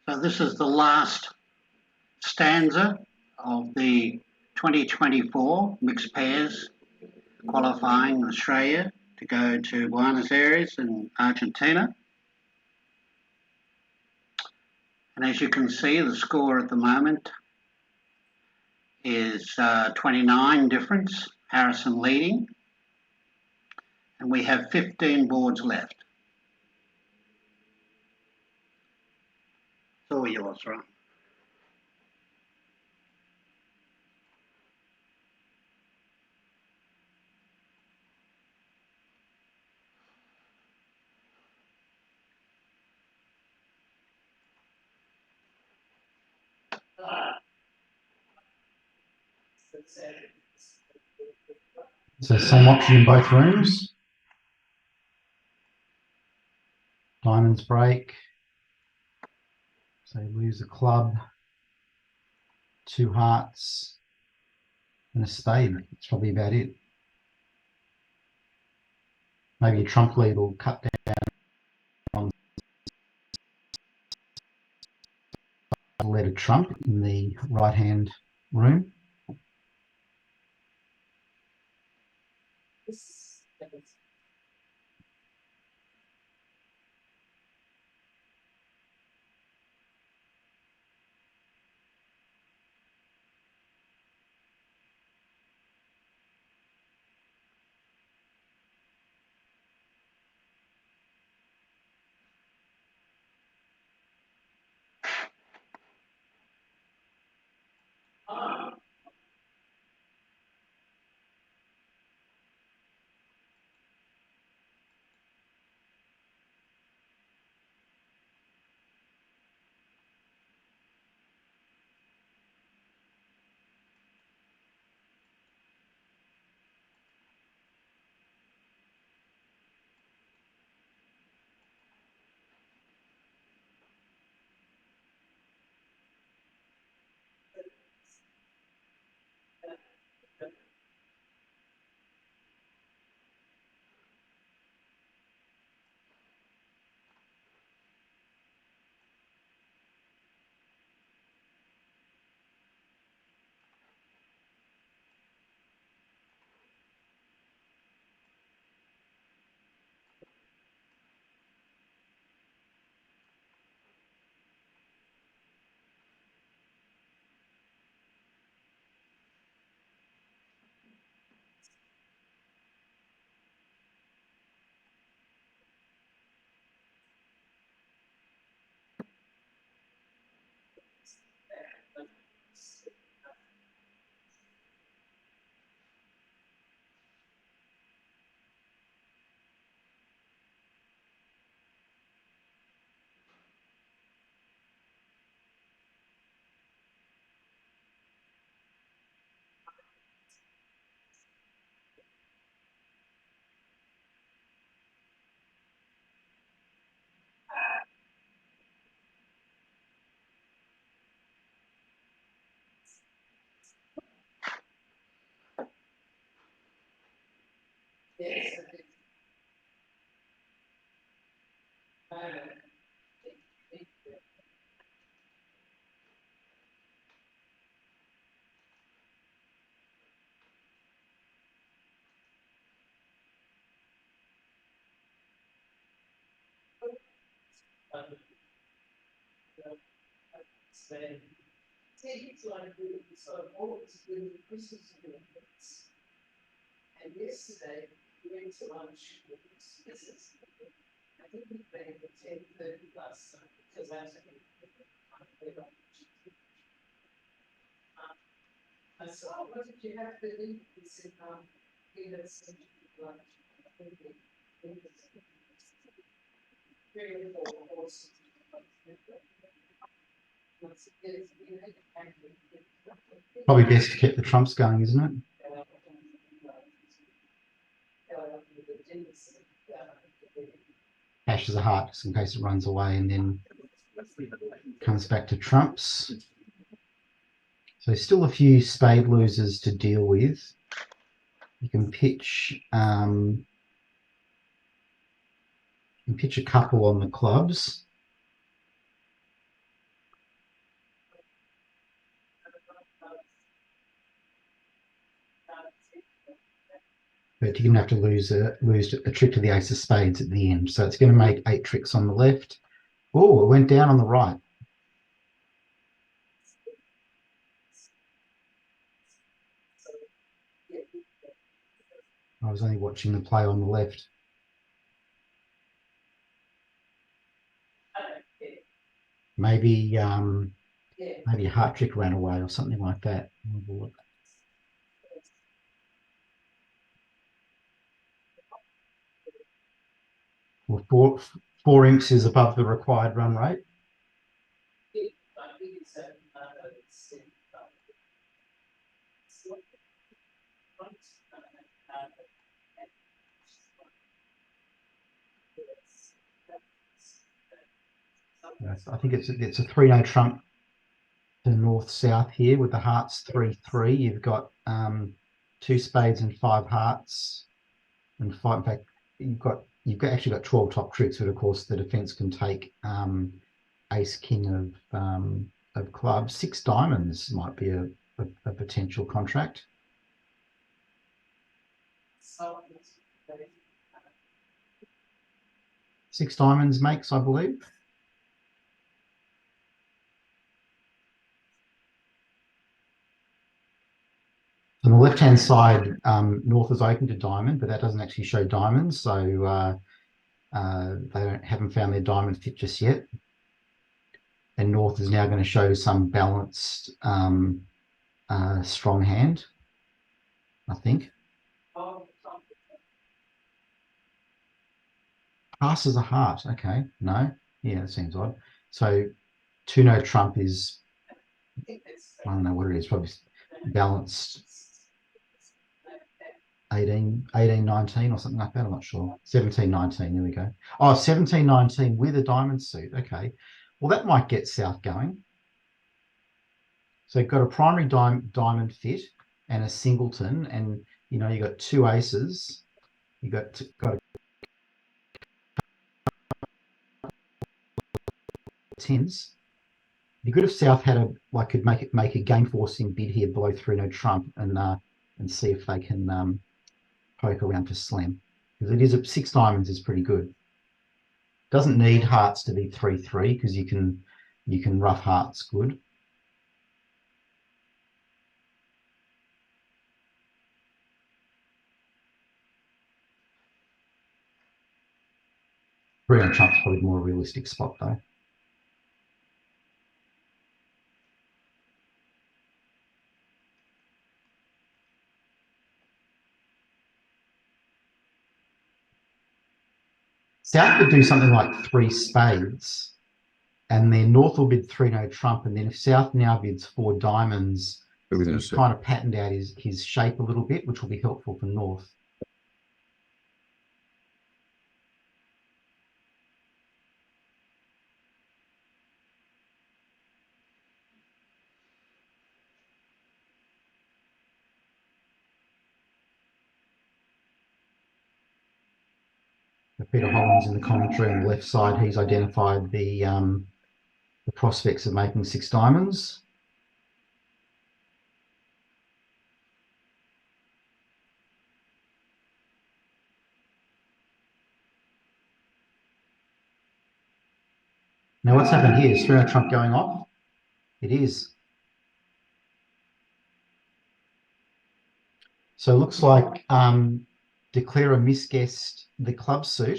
So this is the last stanza of the 2024 mixed pairs qualifying Australia to go to Buenos Aires in Argentina. And as you can see, the score at the moment is 29 difference, Harrison leading. And we have 15 boards left. It's all yours, Ron. So same option in both rooms. Diamonds break. So you lose a club, 2 hearts, and a spade. That's probably about it. Maybe a trump lead will cut down on a letter trump in the right-hand room. And yesterday we went to lunch with Mrs. I think we played at 10:30 last night because I was I said, oh, what did you have to eat? He said, he had some lunch. Very important horses. Probably best to keep the trumps going, isn't it? Cash as a heart, just in case it runs away and then comes back to trumps. So still a few spade losers to deal with. You can pitch a couple on the clubs. but you're going to have to lose a trick to the ace of spades at the end. So it's going to make 8 tricks on the left. Oh, it went down on the right. I was only watching the play on the left. Maybe maybe a heart trick ran away or something like that. Well, four imps is above the required run rate. I think it's a 3-no trump to north-south here with the hearts 3-3. You've got 2 spades and 5 hearts, and 5. In fact, you've actually got 12 top tricks, but of course the defence can take ace king of clubs. 6 diamonds might be a potential contract. Six diamonds makes, I believe. On the left-hand side, north is open to diamond, but that doesn't actually show diamonds, so they haven't found their diamond fit just yet. And north is now going to show some balanced, strong hand, I think. Passes a heart. Okay, no, yeah, that seems odd. So 2-no trump is, I don't know what it is, probably balanced 18, 19 or something like that. I'm not sure. 17, 19, there we go. Oh, 17, 19 with a diamond suit. Okay, well, that might get south going. So you've got a primary diamond fit and a singleton, and you know, you've got 2 aces. You've got tens. It'd be good if South had could make a game forcing bid here below 3-no trump and see if they can poke around for slam, because it is 6 diamonds is pretty good. Doesn't need hearts to be 3-3 because you can rough hearts good. Three-no trump's probably more a realistic spot though. South could do something like 3 spades, and then North will bid 3-no trump, and then if South now bids 4 diamonds, he's kind of patterned out his shape a little bit, which will be helpful for North. Peter Holland's in the commentary on the left side. He's identified the prospects of making 6 diamonds. Now what's happened here? Is 3-no trump going off? It is. So it looks like Declarer misguessed the club suit,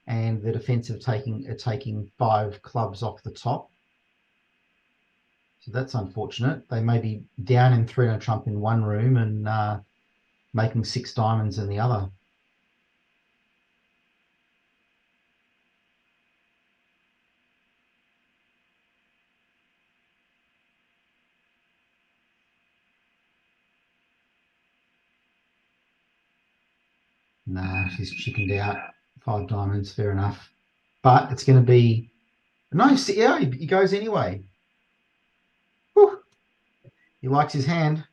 and the defence are taking 5 clubs off the top. So that's unfortunate. They may be down in 3-no trump in one room and making 6 diamonds in the other. Nah, she's chickened out. 5 diamonds, fair enough. But it's going to be... No, yeah, he goes anyway. Whew. He likes his hand.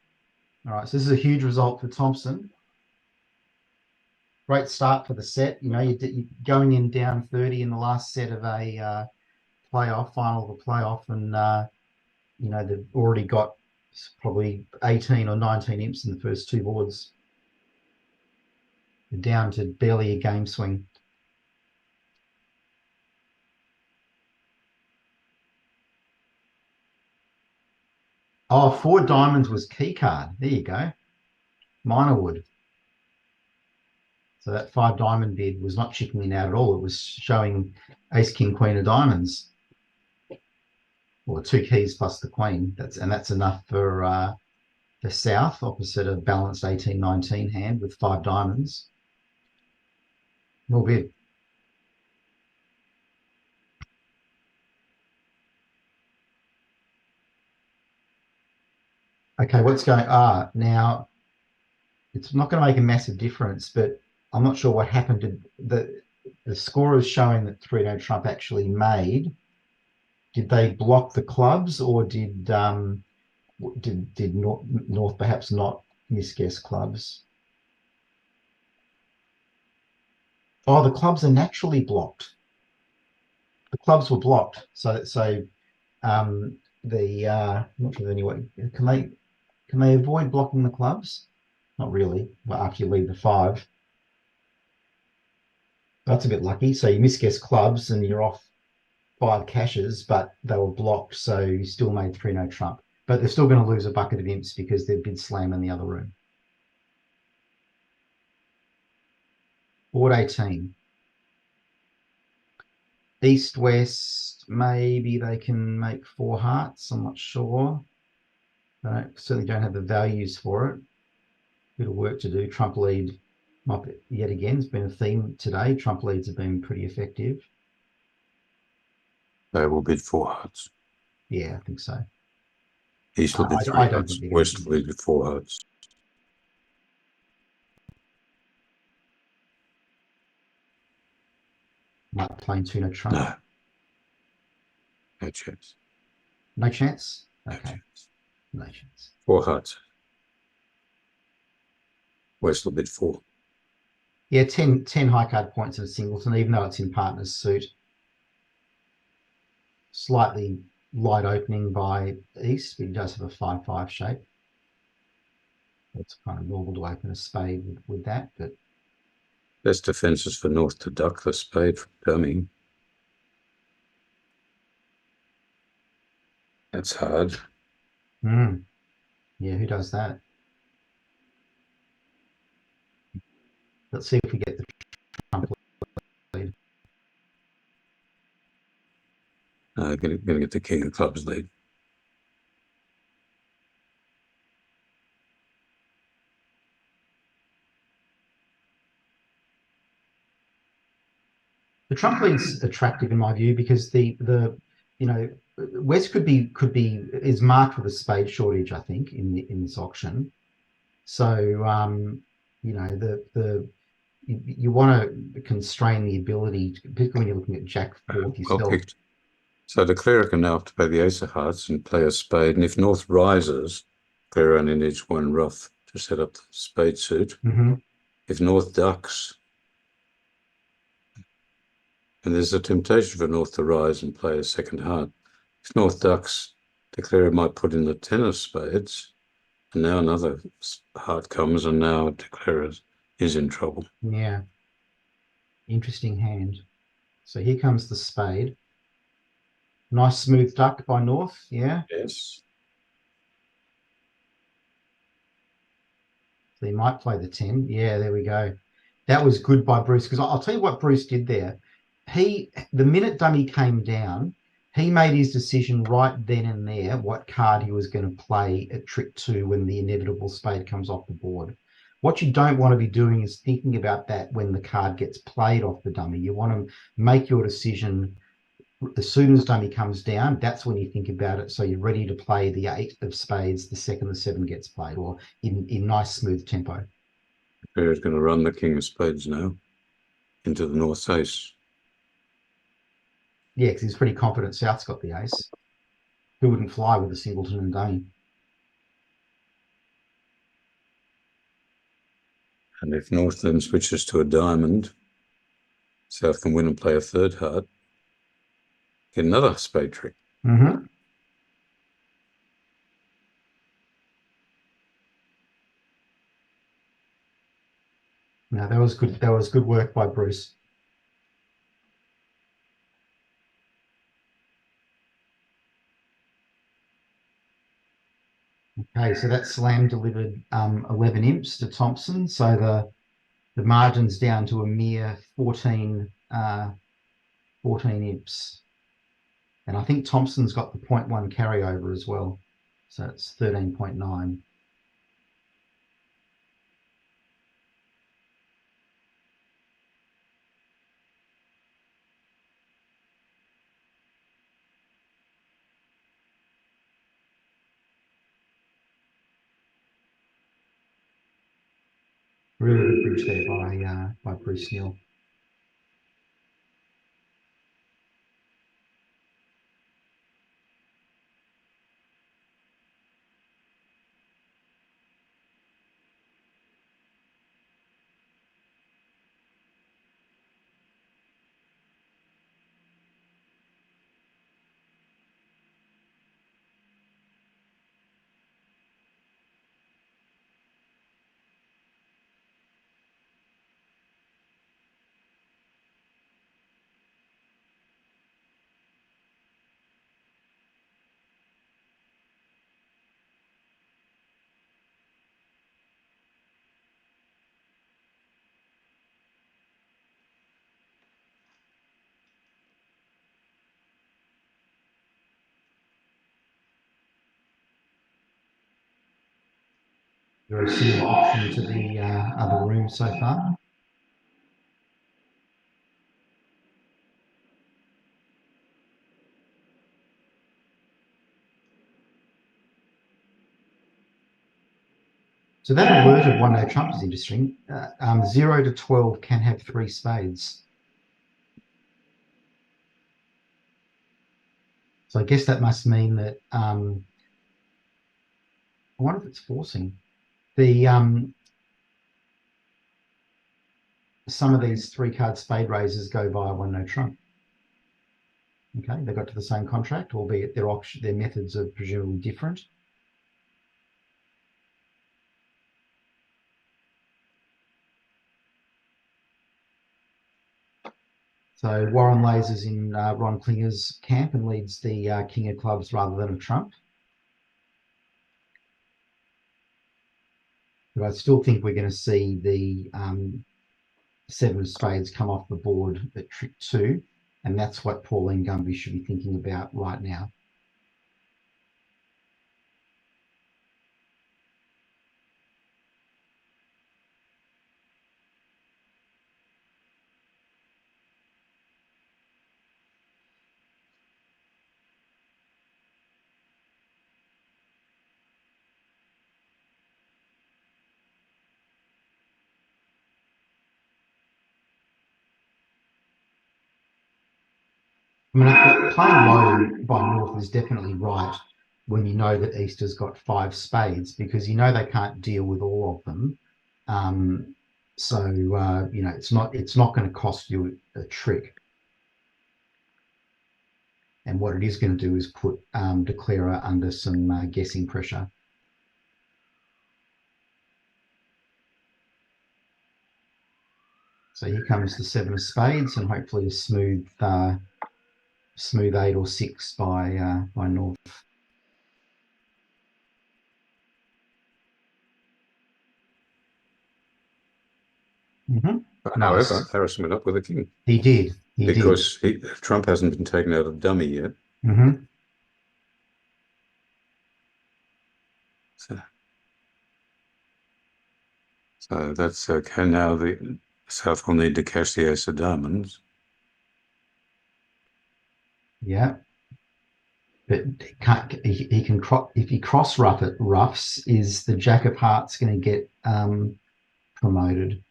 All right, so this is a huge result for Thompson. Great start for the set. You know, you're going in down 30 in the last set of a final of a playoff, and you know, they've already got probably 18 or 19 imps in the first 2 boards. You're down to barely a game swing. Oh, 4 diamonds was key card. There you go. Minor wood. So that 5 diamond bid was not chickening out at all. It was showing ace, king, queen of diamonds. Well, 2 keys plus the queen. That's enough for the south opposite a balanced 18-19 hand with 5 diamonds. Well bid. Okay, what's going now it's not going to make a massive difference, but I'm not sure what happened to the score is showing that 3-no trump actually made. Did they block the clubs, or did North perhaps not misguess clubs? Oh, the clubs are naturally blocked. The clubs were blocked. I'm not sure anyway. Can they avoid blocking the clubs? Not really. Well, after you leave the 5. That's a bit lucky. So you misguess clubs and you're off 5 cashes, but they were blocked, so you still made 3-no trump. But they're still going to lose a bucket of imps because they've been slam in the other room. Board 18. East, west, maybe they can make 4 hearts. I'm not sure. They certainly don't have the values for it. Bit of work to do. Trump lead, yet again, it's been a theme today. Trump leads have been pretty effective. They will bid 4 hearts. Yeah, I think so. East will bid 3 hearts. West will bid 4 hearts. Not playing 2-no trump. No. No chance. No chance? No Okay. chance. No chance. 4 hearts. West will bid 4. Yeah, 10 high card points in a singleton, even though it's in partner's suit. Slightly light opening by East, but he does have a 5-5 shape. It's kind of normal to open a spade with that, but Best defence is for North to duck the spade from coming. That's hard. yeah, who does that? Let's see if we get the trump lead. Going to get the king of clubs lead. The trump lead's attractive in my view because the West could be is marked with a spade shortage, I think, in this auction. So you want to constrain the ability, particularly when you're looking at Jack 4th yourself. Well picked. So the clearer can now have to play the ace of hearts and play a spade, and if North rises, clearer only needs 1 rough to set up the spade suit. Mm-hmm. If North ducks, and there's a temptation for North to rise and play a second heart. If North ducks, declarer might put in the 10 of spades, and now another heart comes, and now declarer is in trouble. Yeah. Interesting hand. So here comes the spade. Nice smooth duck by North, yeah. Yes. So he might play the 10. Yeah, there we go. That was good by Bruce, because I'll tell you what Bruce did there. The minute dummy came down, he made his decision right then and there what card he was going to play at trick 2 when the inevitable spade comes off the board. What you don't want to be doing is thinking about that when the card gets played off the dummy. You want to make your decision as soon as dummy comes down. That's when you think about it, so you're ready to play the 8 of spades the second the 7 gets played, or in nice smooth tempo. Declarer's going to run the king of spades now into the North ace. Yeah, because he's pretty confident South's got the ace. Who wouldn't fly with a singleton and dummy? And if North then switches to a diamond, South can win and play a 3rd heart. Get another spade trick. Mm-hmm. no, that was good. That was good work by Bruce. Okay, so that slam delivered 11 imps to Thompson. So the margin's down to a mere 14 imps. And I think Thompson's got the 0.1 carryover as well. So it's 13.9. Really good bridge there by Bruce Neill. Very similar option to the other room so far. So that alert of 1-0 trump is interesting. 0 to 12 can have 3 spades. So I guess that must mean that I wonder if it's forcing the some of these 3-card spade raises go via 1-0 trump. Okay, they got to the same contract, albeit their methods are presumably different. So Warren Lazer's in Ron Klinger's camp and leads the king of clubs rather than a trump. But I still think we're going to see the 7 of spades come off the board at trick 2, and that's what Pauline Gumby should be thinking about right now. I mean, playing low by North is definitely right when you know that Easter's got 5 spades, because you know they can't deal with all of them. You know, it's not going to cost you a trick. And what it is going to do is put Declarer under some guessing pressure. So here comes the 7 of spades, and hopefully a smooth 8 or 6 by North. However, Nice. Harrison went up with a king. He did. Because Trump hasn't been taken out of dummy yet. So that's okay. Now the South will need to cash the ace of diamonds. Yeah. But he can if he cross roughs, is the Jack of Hearts going to get promoted?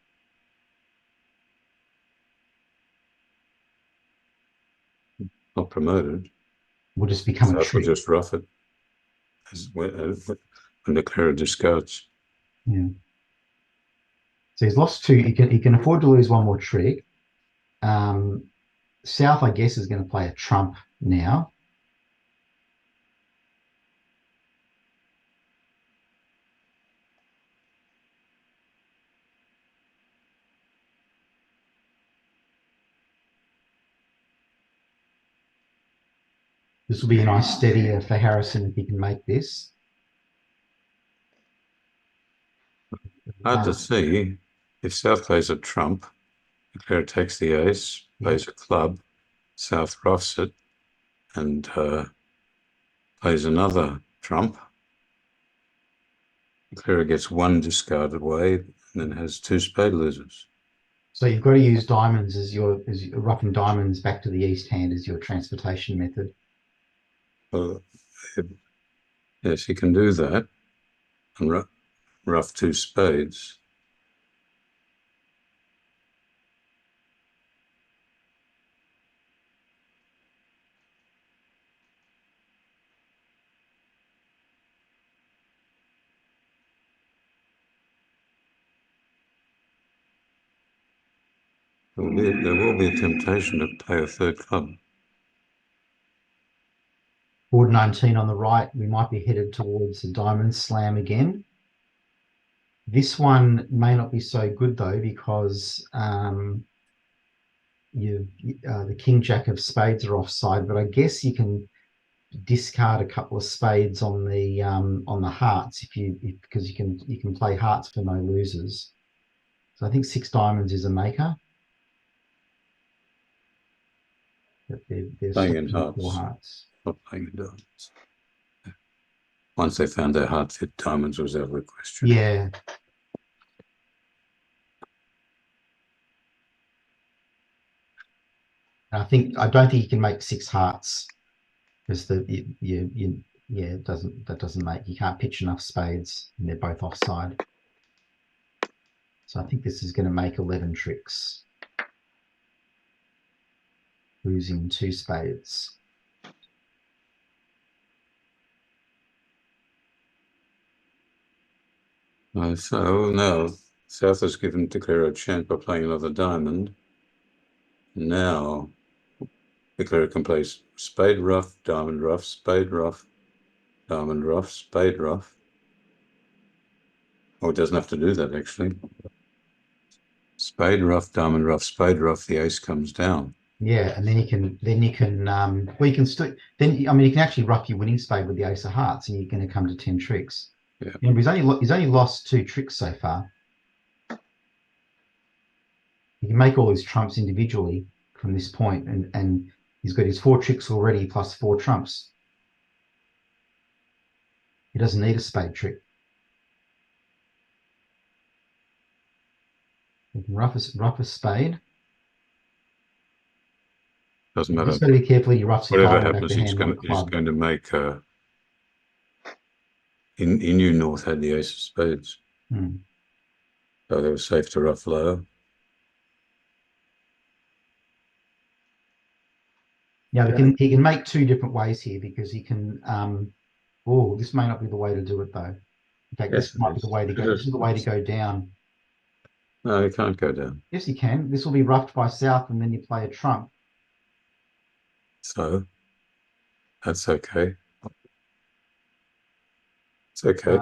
Not promoted. Will just become a trick. Will just rough it when Declarer discards. Yeah. So he's lost 2. He can afford to lose 1 more trick. South, I guess, is going to play a trump now. This will be a nice steadier for Harrison if he can make this. Hard to see. If South plays a trump, Declare takes the ace, plays a club, South roughs it, and plays another trump. Declare gets one discarded away and then has two spade losers. So you've got to use diamonds as your roughing diamonds back to the east hand as your transportation method. Well, yes, he can do that and rough two spades. There will be a temptation to play a third club. Board 19 on the right, we might be headed towards the diamond slam again. This one may not be so good though, because the king jack of spades are offside, but I guess you can discard a couple of spades on the hearts because you can play hearts for no losers. So I think 6 diamonds is a maker. But they're Playing in hearts. Not playing in diamonds. Once they found their heart fit, diamonds was out of the question. Yeah. I don't think you can make 6 hearts because it doesn't make, you can't pitch enough spades and they're both offside. So I think this is going to make 11 tricks. Losing 2 spades. So now South has given Declare a chance by playing another diamond. Now Declare can play spade rough, diamond rough, spade rough, diamond rough, spade rough. Oh, it doesn't have to do that actually. Spade rough, diamond rough, spade rough, the ace comes down. Yeah, and then you can you can actually rough your winning spade with the ace of hearts and you're going to come to 10 tricks. Yeah. Remember, he's only lost 2 tricks so far. He can make all his trumps individually from this point, and he's got his 4 tricks already plus 4 trumps. He doesn't need a spade trick. He can rough a spade. Doesn't matter. Just got to be careful. He roughs whatever happens, he's going to make. In New North had the ace of spades, so they were safe to rough low. Yeah, he can make 2 different ways here because he can. Oh, this may not be the way to do it though. In fact, Yes, this might be the way to go. This is the way to go down. No, you can't go down. Yes, you can. This will be roughed by South, and then you play a trump. So that's okay. It's okay.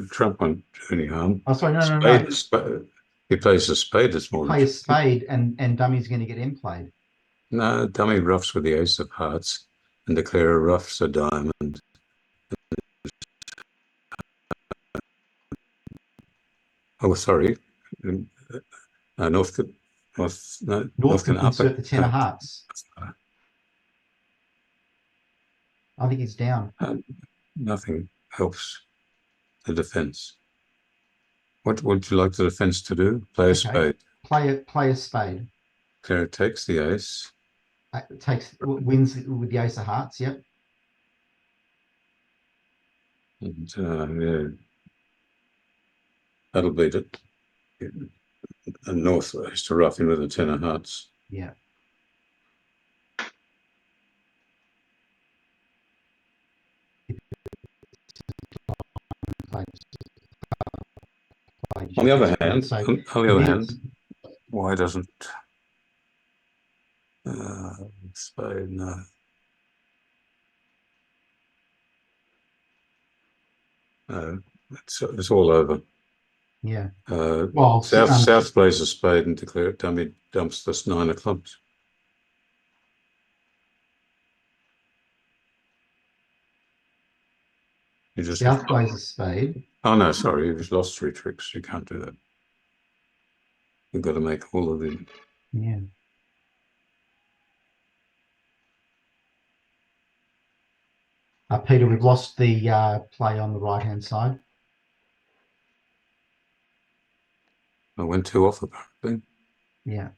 Trump won't do any harm. Oh, sorry, no. Spade. He plays a spade. It's more. Play a spade, and dummy's going to get M played. No, dummy roughs with the ace of hearts, and Declare roughs a diamond. Oh, sorry. North can insert the 10 of hearts. I think he's down. Nothing helps the defence. What would you like the defence to do? Play a spade. Play a spade. Declare takes the ace. Wins with the ace of hearts. Yep. And yeah, that'll beat it. And North has to rough in with a 10 of hearts. Yeah. On the other hand, why doesn't spade? No. No, it's all over. Yeah. Well, South plays a spade and Declare dummy dumps this 9 of clubs. You just South plays a spade. Oh no, sorry, you've lost 3 tricks. You can't do that. You've got to make all of them. Yeah. Peter, we've lost the play on the right-hand side. I went 2 off apparently. Yeah.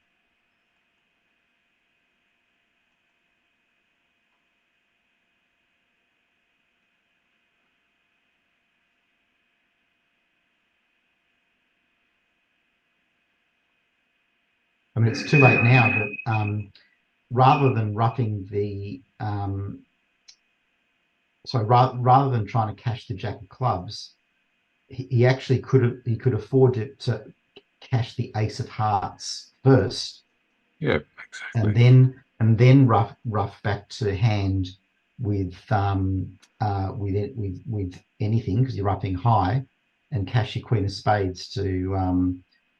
I mean, it's too late now, but rather than roughing the rather than trying to cash the jack of clubs, he actually could afford to cash the ace of hearts first. Yeah, exactly. And then rough back to hand with anything, because you're roughing high, and cash your queen of spades to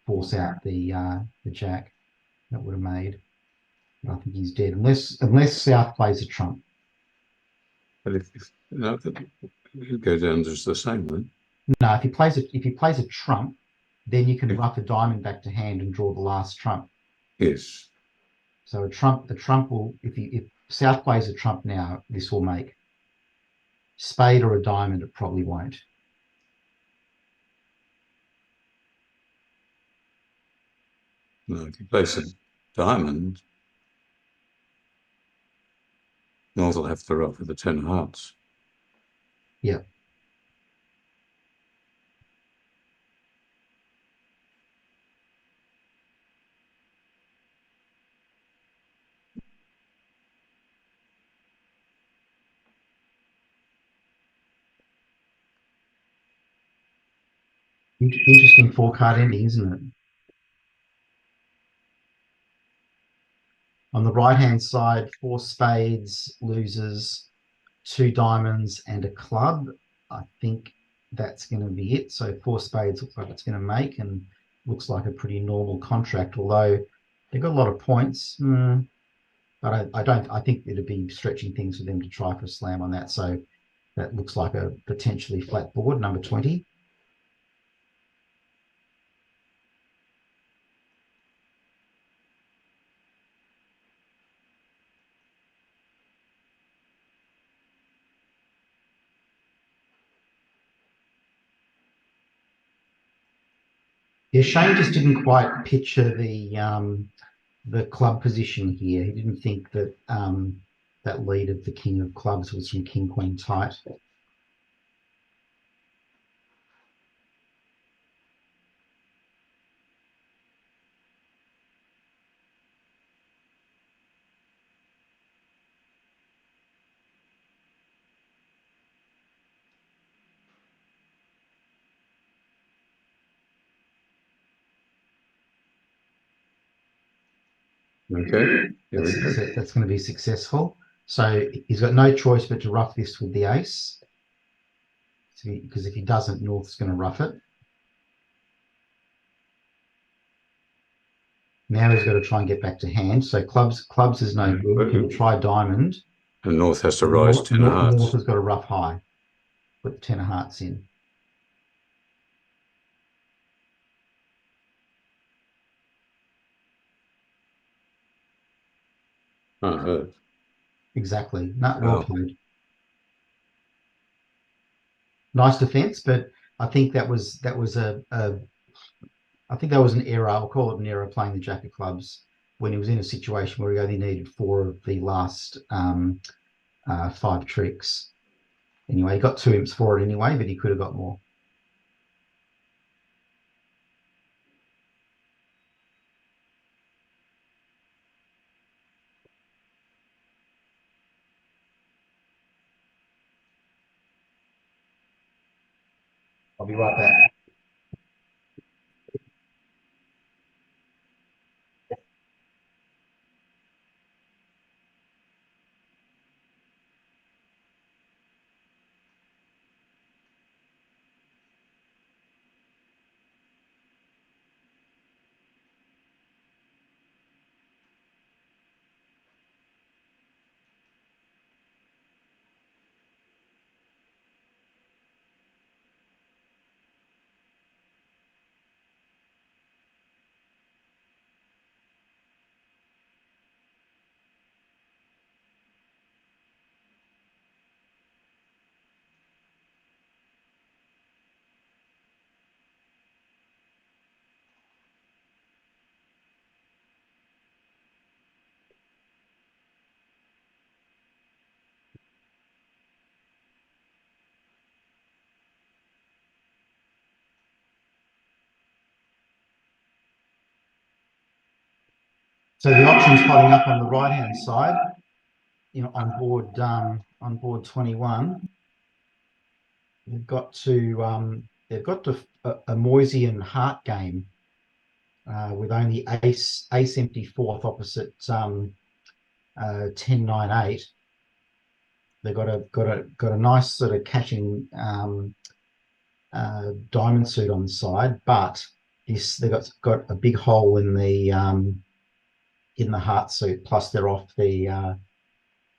force out the jack. That would have made. I think he's dead unless South plays a trump. But if no, it go down just the same then. No, if he plays a trump, then you can rough a diamond back to hand and draw the last trump. Yes. So a trump will, if South plays a trump now, this will make. Spade or a diamond, it probably won't. No, if you place a diamond, North will have to rough with the 10 of hearts. Yeah. Interesting 4-card ending, isn't it? On the right-hand side, 4 spades, losers, 2 diamonds, and a club. I think that's going to be it. So 4 spades looks like it's going to make, and looks like a pretty normal contract, although they've got a lot of points. But I think it'd be stretching things for them to try for a slam on that. So that looks like a potentially flat board, number 20. Yeah, Shane just didn't quite picture the club position here. He didn't think that that lead of the king of clubs was from king queen tight. Okay. That's going to be successful. So he's got no choice but to rough this with the ace, because if he doesn't, North's going to rough it. Now he's got to try and get back to hand. So clubs is no good. He'll try diamond. And North has to rise 10 of hearts. North has got a rough high. Put the 10 of hearts in. Exactly. Not well played. Nice defense, but I think that was I think that was an error. I'll call it an error, playing the jack of clubs when he was in a situation where he only needed 4 of the last 5 tricks. Anyway, he got 2 imps for it anyway, but he could have got more. I'll be right back. So the option's hotting up on the right-hand side, on board 21. They've got to a Moysian heart game with only ace empty fourth opposite 10-9-8. They've got a nice sort of catching diamond suit on the side, but they've got a big hole in the heart suit. Plus they're off the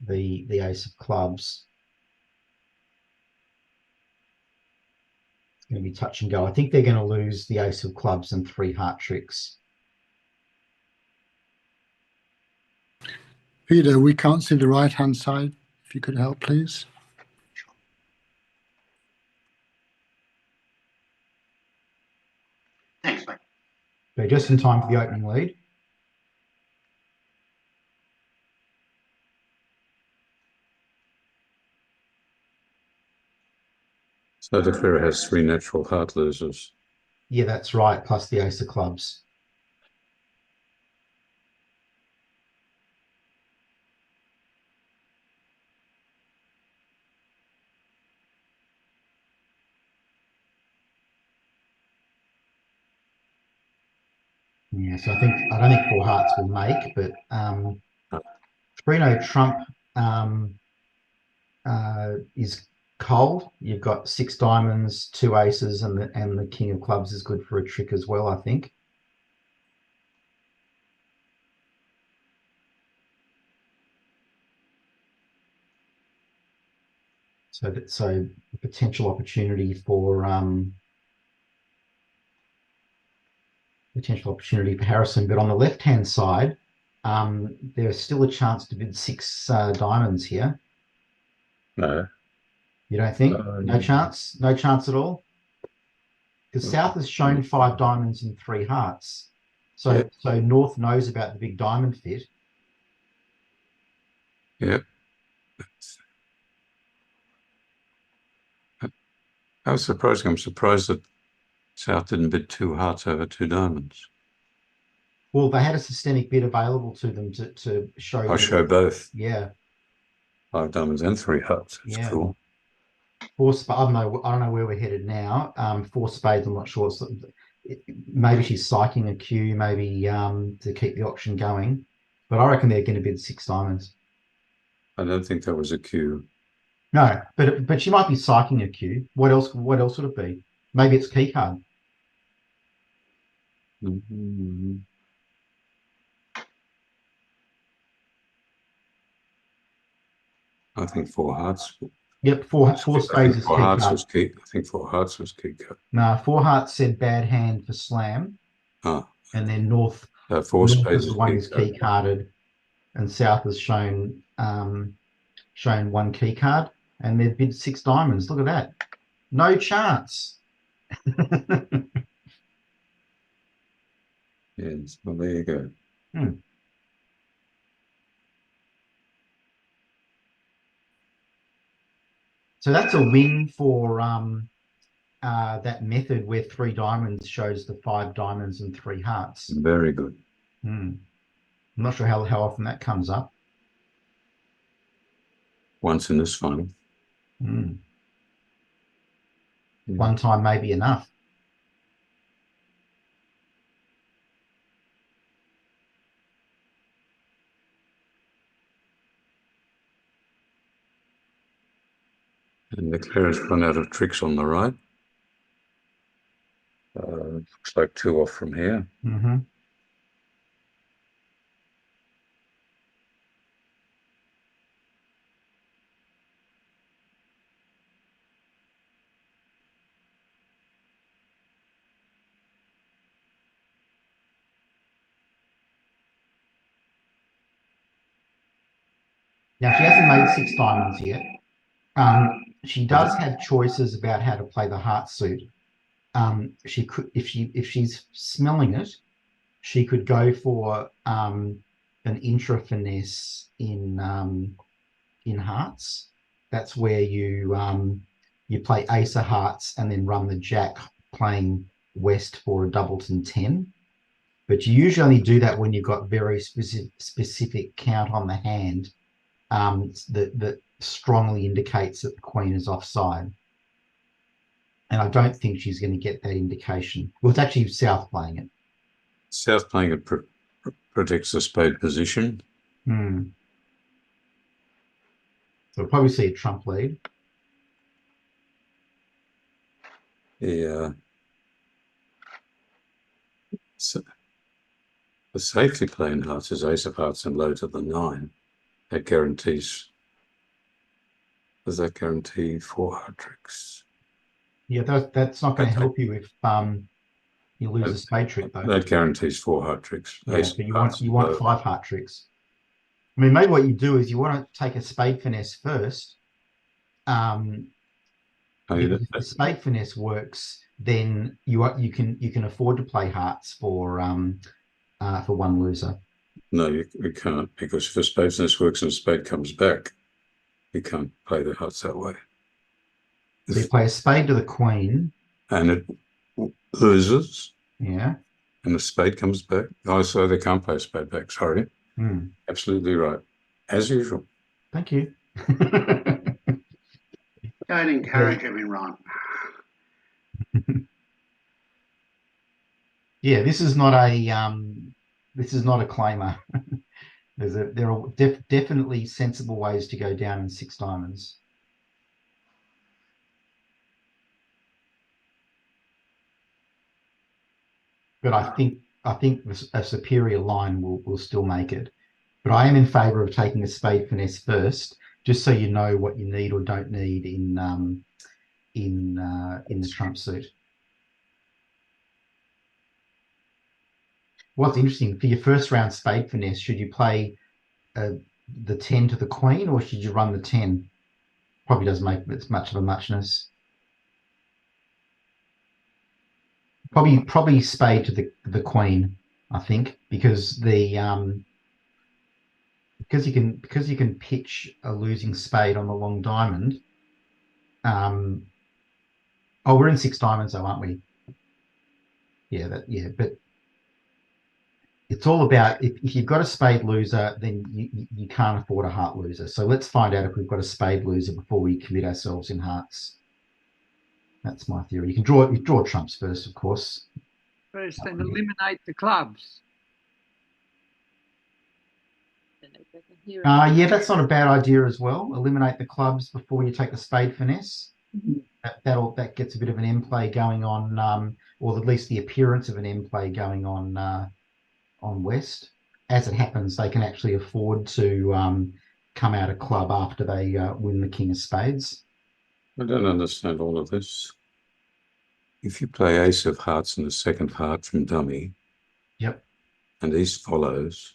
ace of clubs. It's going to be touch and go. I think they're going to lose the ace of clubs and 3 heart tricks. Peter, we can't see the right-hand side. If you could help, please. Thanks, mate. So just in time for the opening lead. So the clearer has 3 natural heart losers. Yeah, that's right, plus the ace of clubs. Yeah, so I don't think 4 hearts will make, but Trino Trump is cold. You've got 6 diamonds, 2 aces, and the king of clubs is good for a trick as well, I think. So potential opportunity for Harrison, but on the left-hand side, there's still a chance to bid 6 diamonds here. No. You don't think? No chance? No chance at all? Because South has shown 5 diamonds and 3 hearts. So North knows about the big diamond fit. Yep. That was surprising. I'm surprised that South didn't bid 2 hearts over 2 diamonds. Well, they had a systemic bid available to them to show. I'll show both. Yeah. 5 diamonds and 3 hearts. That's cool. 4 spades. I don't know where we're headed now. 4 spades. I'm not sure. So maybe she's psyching a cue. Maybe to keep the auction going. But I reckon they're going to bid 6 diamonds. I don't think that was a cue. No, but she might be psyching a cue. What else would it be? Maybe it's key card. Mm-hmm. I think 4 hearts. Yep, 4 spades is key card. I think 4 hearts was key card. No, 4 hearts said bad hand for slam. Ah. And then North. 4 spades is the one who's key carded, and South has shown 1 key card, and they've bid 6 diamonds. Look at that. No chance. Yes, well, there you go. So that's a win for that method where 3 diamonds shows the 5 diamonds and 3 hearts. Very good. I'm not sure how often that comes up. Once in this final. Yeah. One time may be enough. And the clearer's run out of tricks on the right. Looks like 2 off from here. Now, she hasn't made 6 diamonds yet. She does have choices about how to play the heart suit. She could, if she's smelling it, she could go for an intra finesse in hearts. That's where you play ace of hearts and then run the jack playing west for a doubleton 10. but you usually only do that when you've got very specific count on the hand that strongly indicates that the queen is offside. And I don't think she's going to get that indication. Well, it's actually South playing it. South playing it protects the spade position. So we'll probably see a trump lead. Yeah. So the safely playing hearts is ace of hearts and low to the 9. That guarantees. Does that guarantee 4 heart tricks? Yeah, that's not going to help you if you lose a spade trick though. That guarantees 4 heart tricks. Yeah, but you want 5 heart tricks. I mean, maybe what you do is you want to take a spade finesse first. Because if the spade finesse works, then you can afford to play hearts for one loser. No, you can't, because if a spade finesse works and a spade comes back, you can't play the hearts that way. So you play a spade to the queen. And it loses. Yeah. And the spade comes back. Oh, so they can't play a spade back, sorry. Absolutely right. As usual. Thank you. Don't encourage him in Ron. Yeah, this is not a claimer. There are definitely sensible ways to go down in 6 diamonds. But I think a superior line will still make it. But I am in favour of taking a spade finesse first, just so you know what you need or don't need in the trump suit. What's interesting, for your first round spade finesse, should you play the 10 to the queen, or should you run the 10? Probably doesn't make as much of a muchness. Probably spade to the queen, I think, because you can pitch a losing spade on the long diamond. Oh, we're in 6 diamonds though, aren't we? Yeah, but it's all about if you've got a spade loser, then you can't afford a heart loser. So let's find out if we've got a spade loser before we commit ourselves in hearts. That's my theory. You draw trumps first, of course. First, then eliminate the clubs. Yeah, that's not a bad idea as well. Eliminate the clubs before you take the spade finesse. That gets a bit of an M play going on, or at least the appearance of an M play going on West. As it happens, they can actually afford to come out of club after they win the king of spades. I don't understand all of this. If you play ace of hearts and the second heart from dummy, yep, and East follows,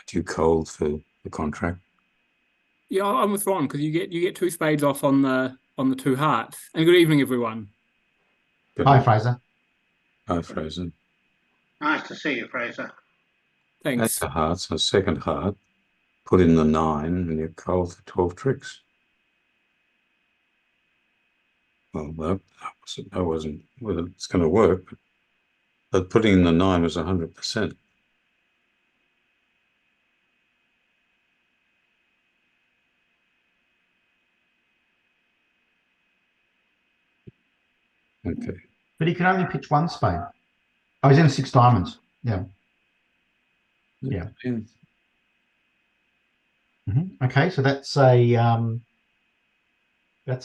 do you cold for the contract? Yeah, I'm with Ron, because you get 2 spades off on the 2 hearts. And good evening, everyone. Hi, Fraser. Hi, Fraser. Nice to see you, Fraser. Thanks. Ace of hearts and a second heart, put in the 9, and you're cold for 12 tricks. Well, that wasn't whether it's going to work, but putting in the 9 was 100%. Okay. But he can only pitch 1 spade. Oh, he's in 6 diamonds. Yeah. Yeah. Okay, so that's a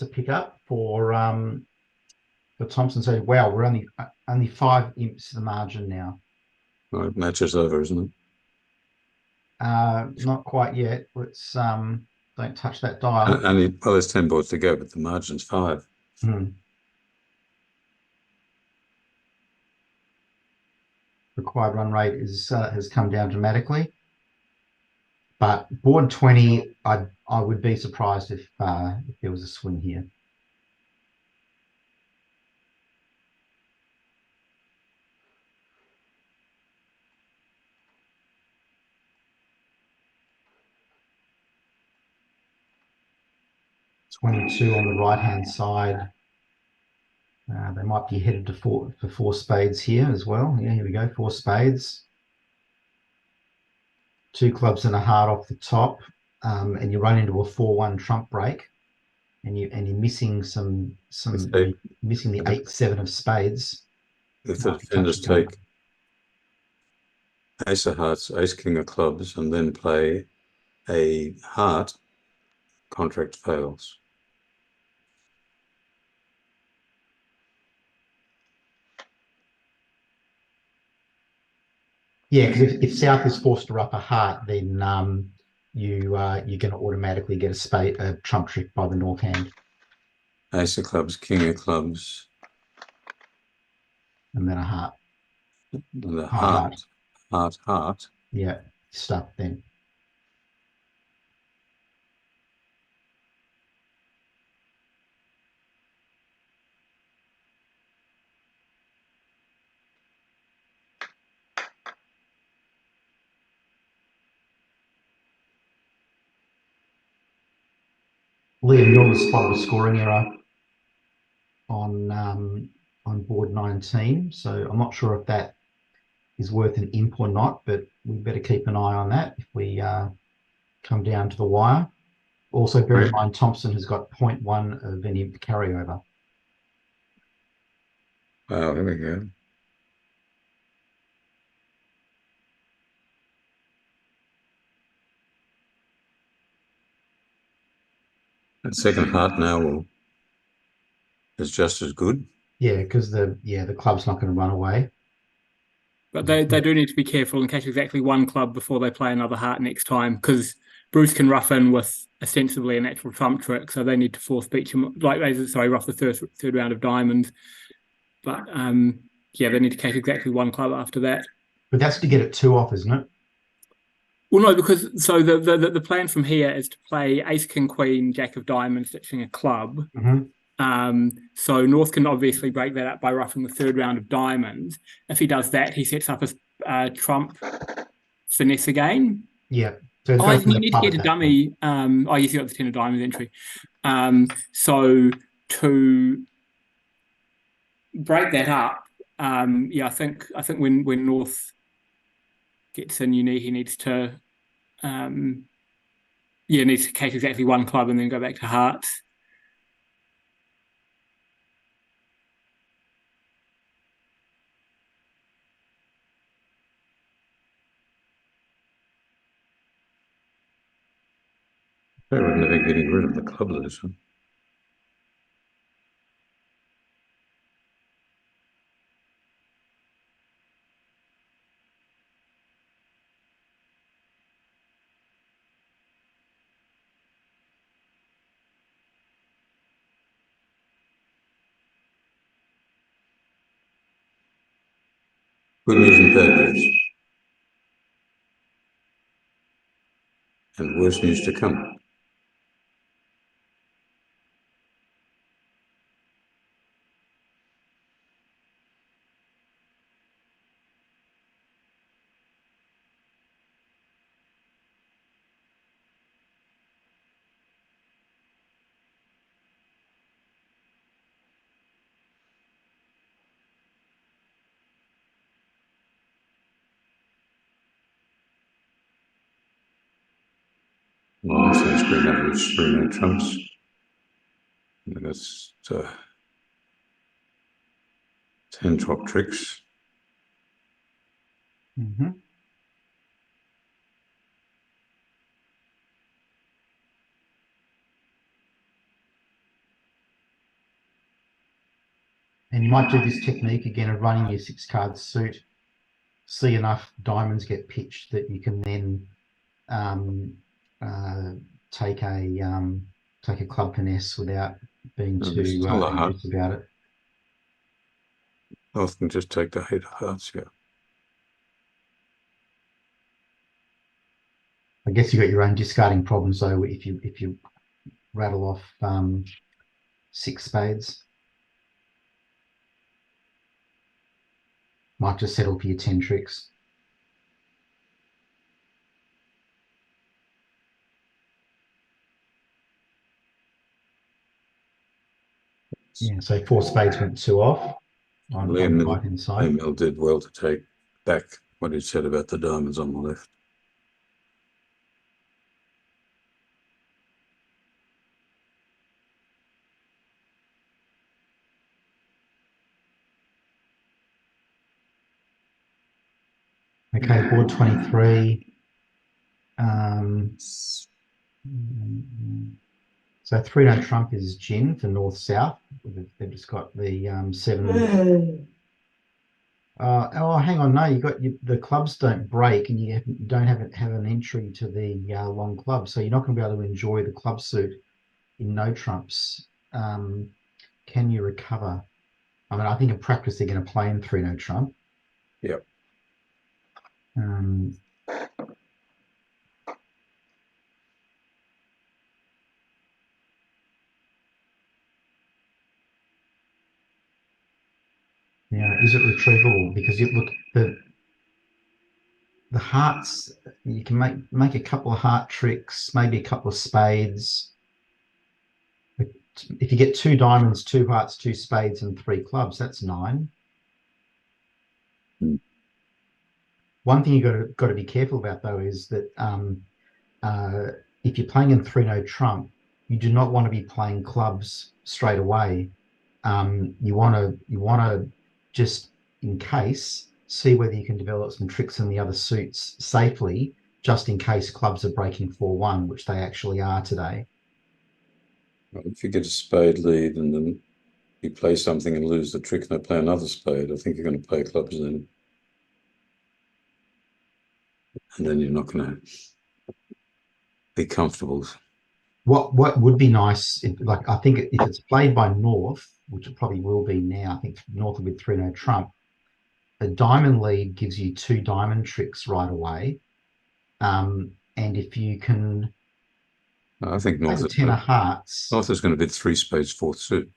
pickup for Thompson. So wow, we're only 5 imps to the margin now. Right, match is over, isn't it? Not quite yet. Let's don't touch that dial. Well, there's 10 boards to go, but the margin's 5. Required run rate has come down dramatically, but board 20, I would be surprised if there was a swing here. $22 on the right hand side. They might be headed to for four spades here as well. Yeah, here we go, four spades. Two clubs and a heart off the top, and you run into a 4-1 trump break, and you're missing you're missing the 8-7 of spades. If the defenders take ace of hearts, ace king of clubs, and then play a heart, contract fails. Yeah, because if South is forced to ruff a heart, then you're going to automatically get a trump trick by the North hand. Ace of clubs, king of clubs, and then a heart. The heart. Yeah, stuck then. Liam, you're the spot of a scoring error on board 19, so I'm not sure if that is worth an imp or not, but we better keep an eye on that if we come down to the wire. Also, bear in mind, Thompson has got 0.1 of any carryover. Wow, there we go. That second heart now is just as good. Yeah, because the club's not going to run away. But they do need to be careful and catch exactly one club before they play another heart next time, because Bruce can rough in with ostensibly a natural trump trick, so they need to force Beauchamp, rough the third round of diamonds. But they need to catch exactly one club after that. But that's to get it 2 off, isn't it? Well, no, because the plan from here is to play ace, king, queen, jack of diamonds, ditching a club. Mm-hmm. So North can obviously break that up by roughing the third round of diamonds. If he does that, he sets up a trump finesse again. Yeah. So you need to get a dummy. Yes, you got the 10 of diamonds entry. So to break that up, I think when North gets in, he needs to catch exactly one club and then go back to hearts. They were never getting rid of the club loser. Good news and bad news. And worse news to come. Well, so it's been up with 3 trumps. And that's 10 top tricks. Mm-hmm. And you might do this technique again of running your 6-card suit, see enough diamonds get pitched that you can then take a club finesse without being too anxious about it. I can just take the 8 of hearts, yeah. I guess you got your own discarding problems though if you rattle off 6 spades. Might just settle for your 10 tricks. Yeah, so 4 spades went 2 off on the right hand side. Neill did well to take back what he said about the diamonds on the left. Okay, board 23. So 3-note trump is gin for north-south. They've just got the 7. Oh, hang on. No, the clubs don't break, and you don't have an entry to the long club, so you're not going to be able to enjoy the club suit in no trumps. Can you recover? I mean, I think in practice they're going to play in 3-note trump. Yep. Yeah, is it retrievable? Because you look the hearts. You can make a couple of heart tricks, maybe a couple of spades. If you get 2 diamonds, 2 hearts, 2 spades, and 3 clubs, that's 9. One thing you've got to be careful about though is that if you're playing in 3-note trump, you do not want to be playing clubs straight away. You want to just, in case, see whether you can develop some tricks in the other suits safely, just in case clubs are breaking 4-1, which they actually are today. Well, if you get a spade lead and then you play something and lose the trick and they play another spade, I think you're going to play clubs then. And then you're not going to be comfortable. What would be nice, I think if it's played by North, which it probably will be now, I think North will be 3-note trump, a diamond lead gives you 2 diamond tricks right away. And if you can, I think North is 10 of hearts. North is going to be 3 spades 4th suit.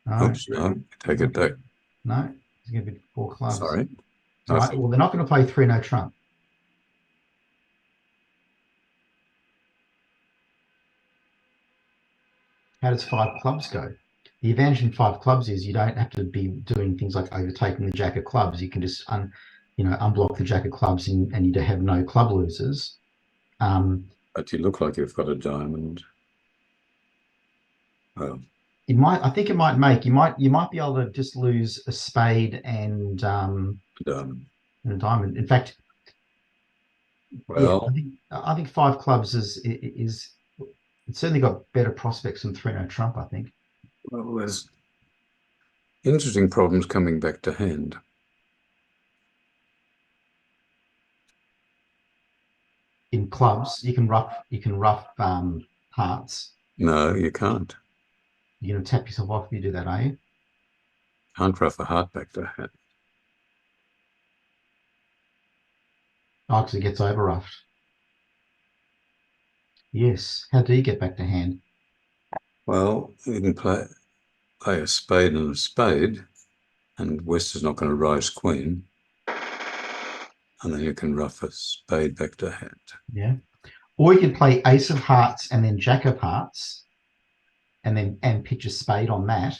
No, Oops, no, take it back. No, it's going to be 4 clubs. Sorry. All right. Well, they're not going to play 3-note trump. How does 5 clubs go? The advantage in 5 clubs is you don't have to be doing things like overtaking the jack of clubs. You can just unblock the jack of clubs and you have no club losers. But you look like you've got a diamond. Well, I think it might make you might be able to just lose a spade and diamond. And a diamond. In fact, well, yeah, I think 5 clubs is it's certainly got better prospects than 3-note trump, I think. Well, there's interesting problems coming back to hand. In clubs, you can rough hearts. No, you can't. You're going to tap yourself off if you do that, are you? Can't rough a heart back to hand. Oh, because it gets over roughed. Yes. How do you get back to hand? Well, you can play a spade and a spade, and West is not going to rise queen. And then you can rough a spade back to hand. Yeah. Or you could play ace of hearts and then jack of hearts, and pitch a spade on that.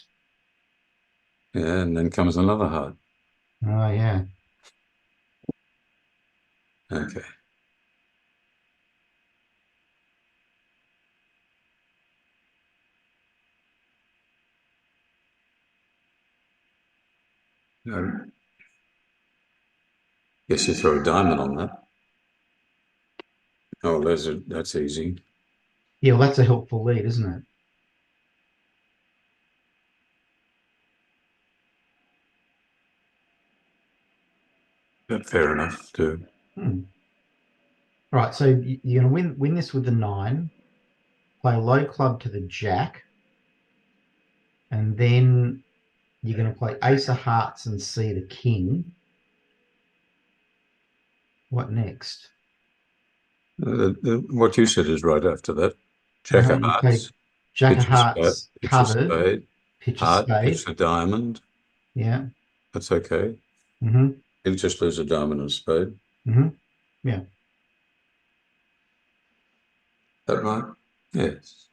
Yeah, and then comes another heart. Oh yeah. Okay. Guess you throw a diamond on that. Oh, that's easy. Yeah, well, that's a helpful lead, isn't it? But fair enough too. All right, so you're going to win this with the 9, play a low club to the jack, and then you're going to play ace of hearts and see the king. What next? What you said is right after that. Jack of hearts. Jack of hearts covered. Pitch a spade. Pitch a diamond. Yeah. That's okay. Mm-hmm. He'll just lose a diamond and a spade. Mm-hmm. Yeah. Is that right? Yes.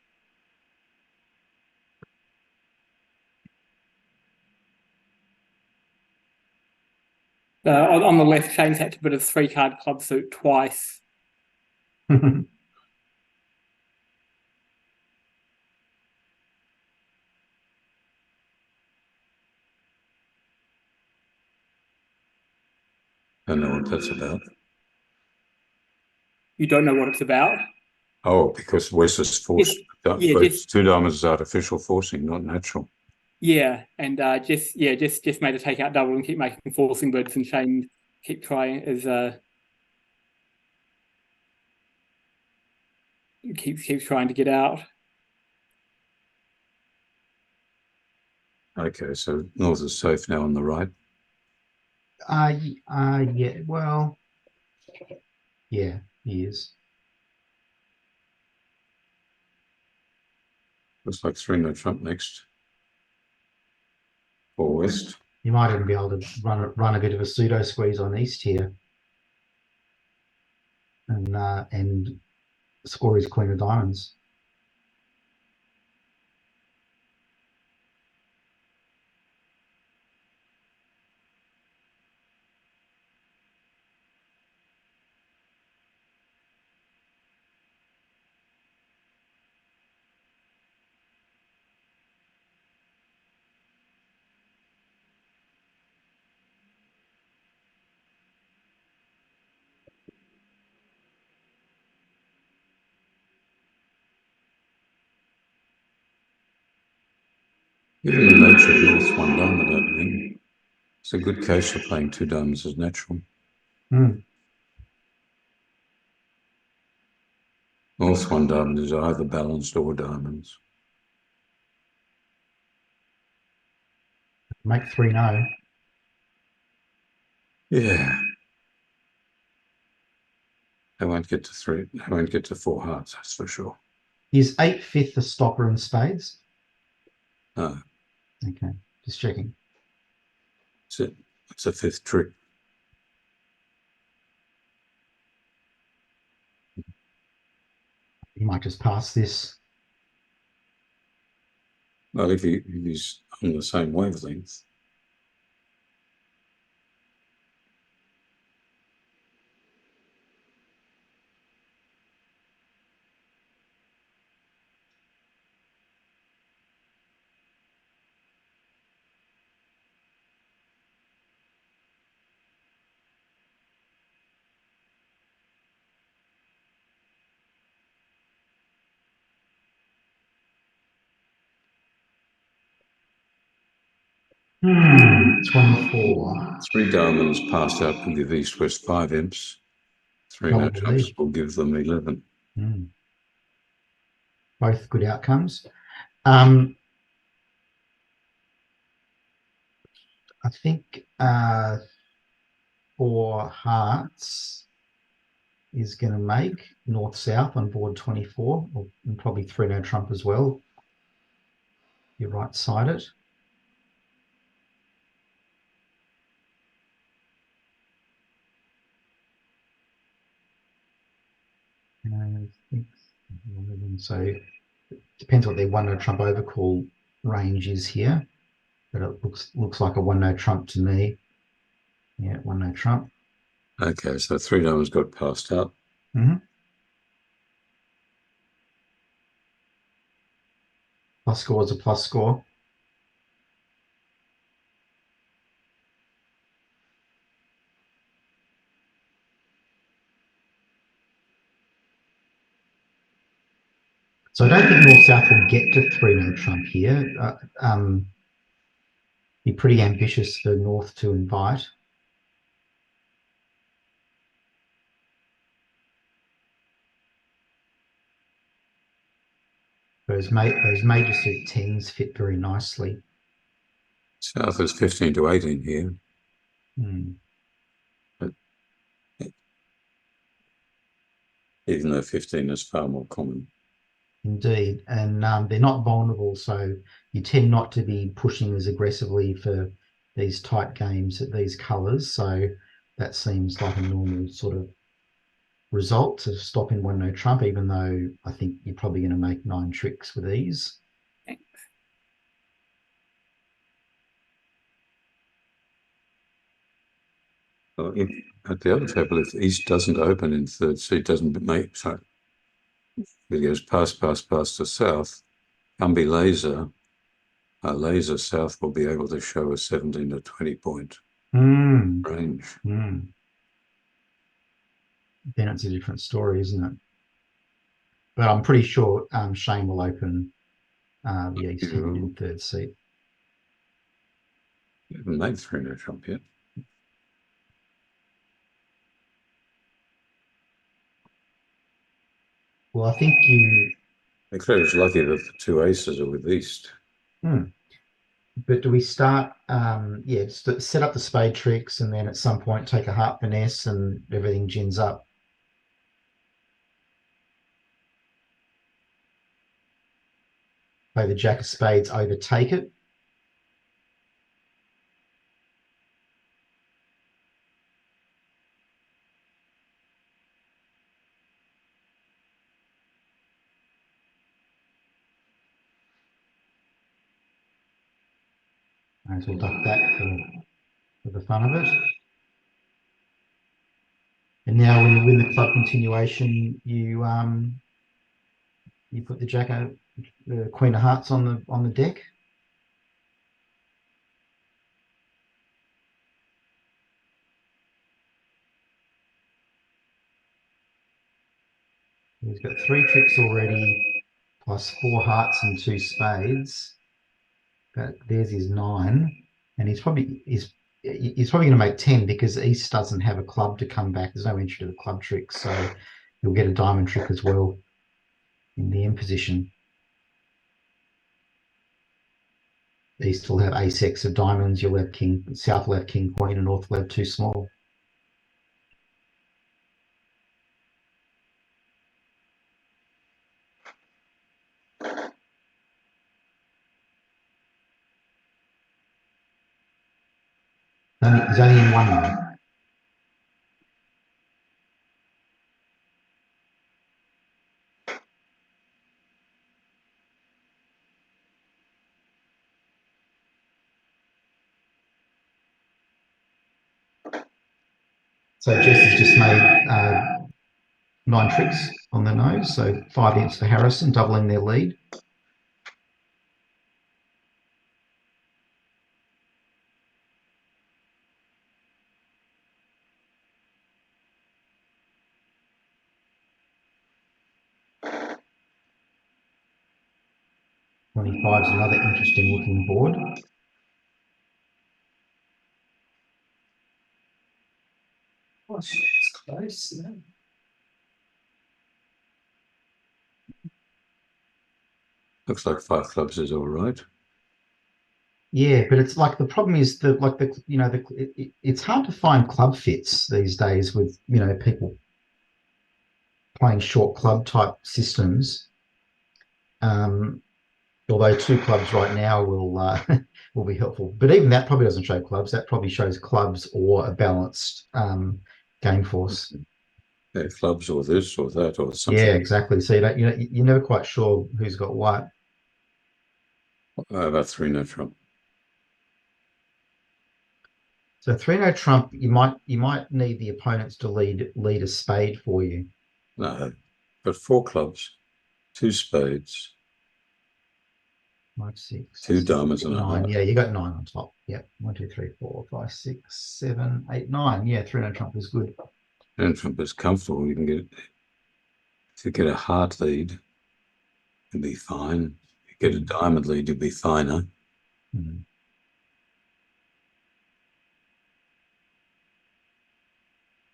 On the left, Shane's had to bid a 3-card club suit twice. I don't know what that's about. You don't know what it's about? Oh, because Wes is forced. Just 2 diamonds is artificial forcing, not natural. Yeah, and just made a take out double and keep making forcing bids, and Shane keep trying keeps trying to get out. Okay, so North is safe now on the right. Yeah, well, yeah, he is. Looks like 3 no trump next. For West. You might even be able to run a bit of a pseudo squeeze on East here, and score his queen of diamonds. Given the nature of North's 1 diamond opening, it's a good case for playing 2 diamonds as natural. North's 1 diamond is either balanced or diamonds. Make 3 no. Yeah. They won't get to 3. They won't get to 4 hearts, that's for sure. Is 8/5 a stopper in spades? No. Okay, just checking. That's it. It's a 5th trick. He might just pass this. Well, if he's on the same wavelength. It's 1-4. 3 diamonds passed out will give East West 5 imps. 3 no Double trumps lead. will give them 11. Both good outcomes. I think 4 hearts is going to make north-south on board 24, and probably 3 no trump as well. You're right-sided. So it depends what their 1 no trump overcall range is here, but it looks like a 1 no trump to me. Yeah, 1 no trump. Okay, so 3 diamonds got passed out. Plus score is a plus score. So I don't think north-south will get to 3 no trump here. Be pretty ambitious for north to invite. Those major suit 10s fit very nicely. South is 15 to 18 here. But even though 15 is far more common. Indeed, and they're not vulnerable, so you tend not to be pushing as aggressively for these tight games at these colours, so that seems like a normal sort of result to stop in 1 no trump, even though I think you're probably going to make 9 tricks with ease. Well, at the other table, if East doesn't open in third seat, doesn't make, sorry, it goes past to South, Gumby Lazer, Lazer South will be able to show a 17 to 20 point range. Then it's a different story, isn't it? But I'm pretty sure Shane will open the East hand in third seat. You haven't made 3-no trump yet. Well, I think you. Declare's lucky that the 2 aces are with East. But do we start? Just set up the spade tricks, and then at some point take a heart finesse, and everything gins up. Play the jack of spades, overtake it. Might as well duck that for the fun of it. And now when you win the club continuation, you put the Queen of Hearts on the deck. He's got 3 tricks already, plus 4 hearts and 2 spades. But there's his 9, and he's probably going to make 10 because East doesn't have a club to come back. There's no entry to the club trick, so he'll get a diamond trick as well in the end position. East will have ace-x of diamonds. You'll have king. South will have king, queen, and North will have 2 small. He's only in 1 though. So Jess has just made 9 tricks on the nose, so 5 imps for Harrison, doubling their lead. $25 is another interesting looking board. Oh, it's close, isn't it? Looks like 5 clubs is all right. Yeah, but it's like the problem is it's hard to find club fits these days with people playing short club type systems. Although 2 clubs right now will be helpful, but even that probably doesn't show clubs. That probably shows clubs or a balanced game force. Yeah, clubs or this or that or something. Yeah, exactly. So you're never quite sure who's got what. About 3-no trump. So 3-no trump, you might need the opponents to lead a spade for you. No, but 4 clubs, 2 spades, 5, 6, 2 diamonds and a 9. heart. Yeah, you got 9 on top. Yep. 1, 2, 3, 4, 5, 6, 7, 8, 9. Yeah, 3-no trump is good. And trump is comfortable. You can get, if you get a heart lead, you'll be fine. If you get a diamond lead, you'll be finer. Mm.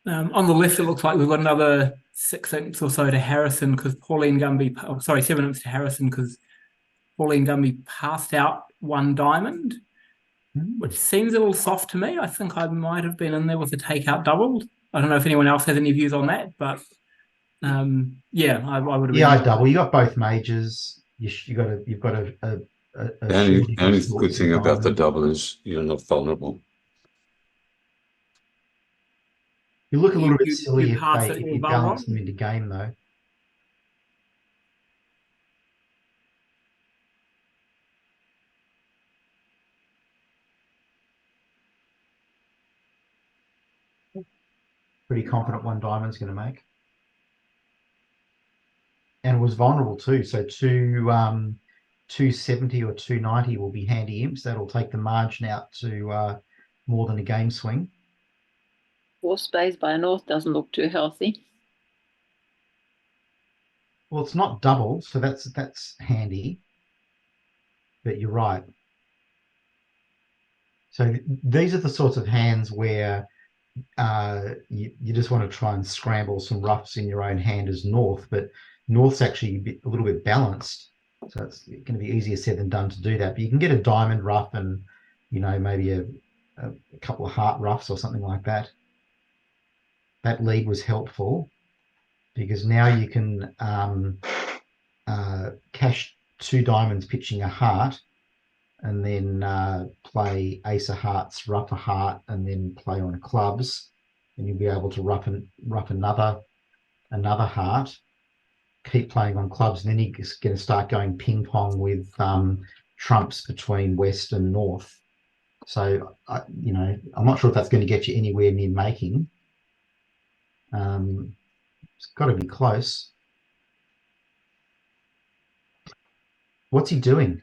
On the left, it looks like we've got another 6 imps or so to Harrison because Pauline Gumby, 7 imps to Harrison because Pauline Gumby passed out 1 diamond, which seems a little soft to me. I think I might have been in there with a takeout doubled. I don't know if anyone else has any views on that, but I would have been. Yeah, I double. You got both majors. You've got a The only good thing about the double is you're not vulnerable. You look a little bit You silly if pass it you or balance barrel. them into game though. Pretty confident one diamond's going to make. And was vulnerable too. So 270 or 290 will be handy imps. That'll take the margin out to more than a game swing. 4 spades by a north doesn't look too healthy. Well, it's not double, so that's handy. But you're right. So these are the sorts of hands where you just want to try and scramble some roughs in your own hand as north, but north's actually a little bit balanced. So it's going to be easier said than done to do that. But you can get a diamond rough and, maybe a couple of heart roughs or something like that. That lead was helpful because now you can cash 2 diamonds pitching a heart and then play ace of hearts, rough a heart, and then play on clubs. And you'll be able to rough another heart, keep playing on clubs, and then you're going to start going ping pong with trumps between west and north. So, I'm not sure if that's going to get you anywhere near making. It's got to be close. What's he doing?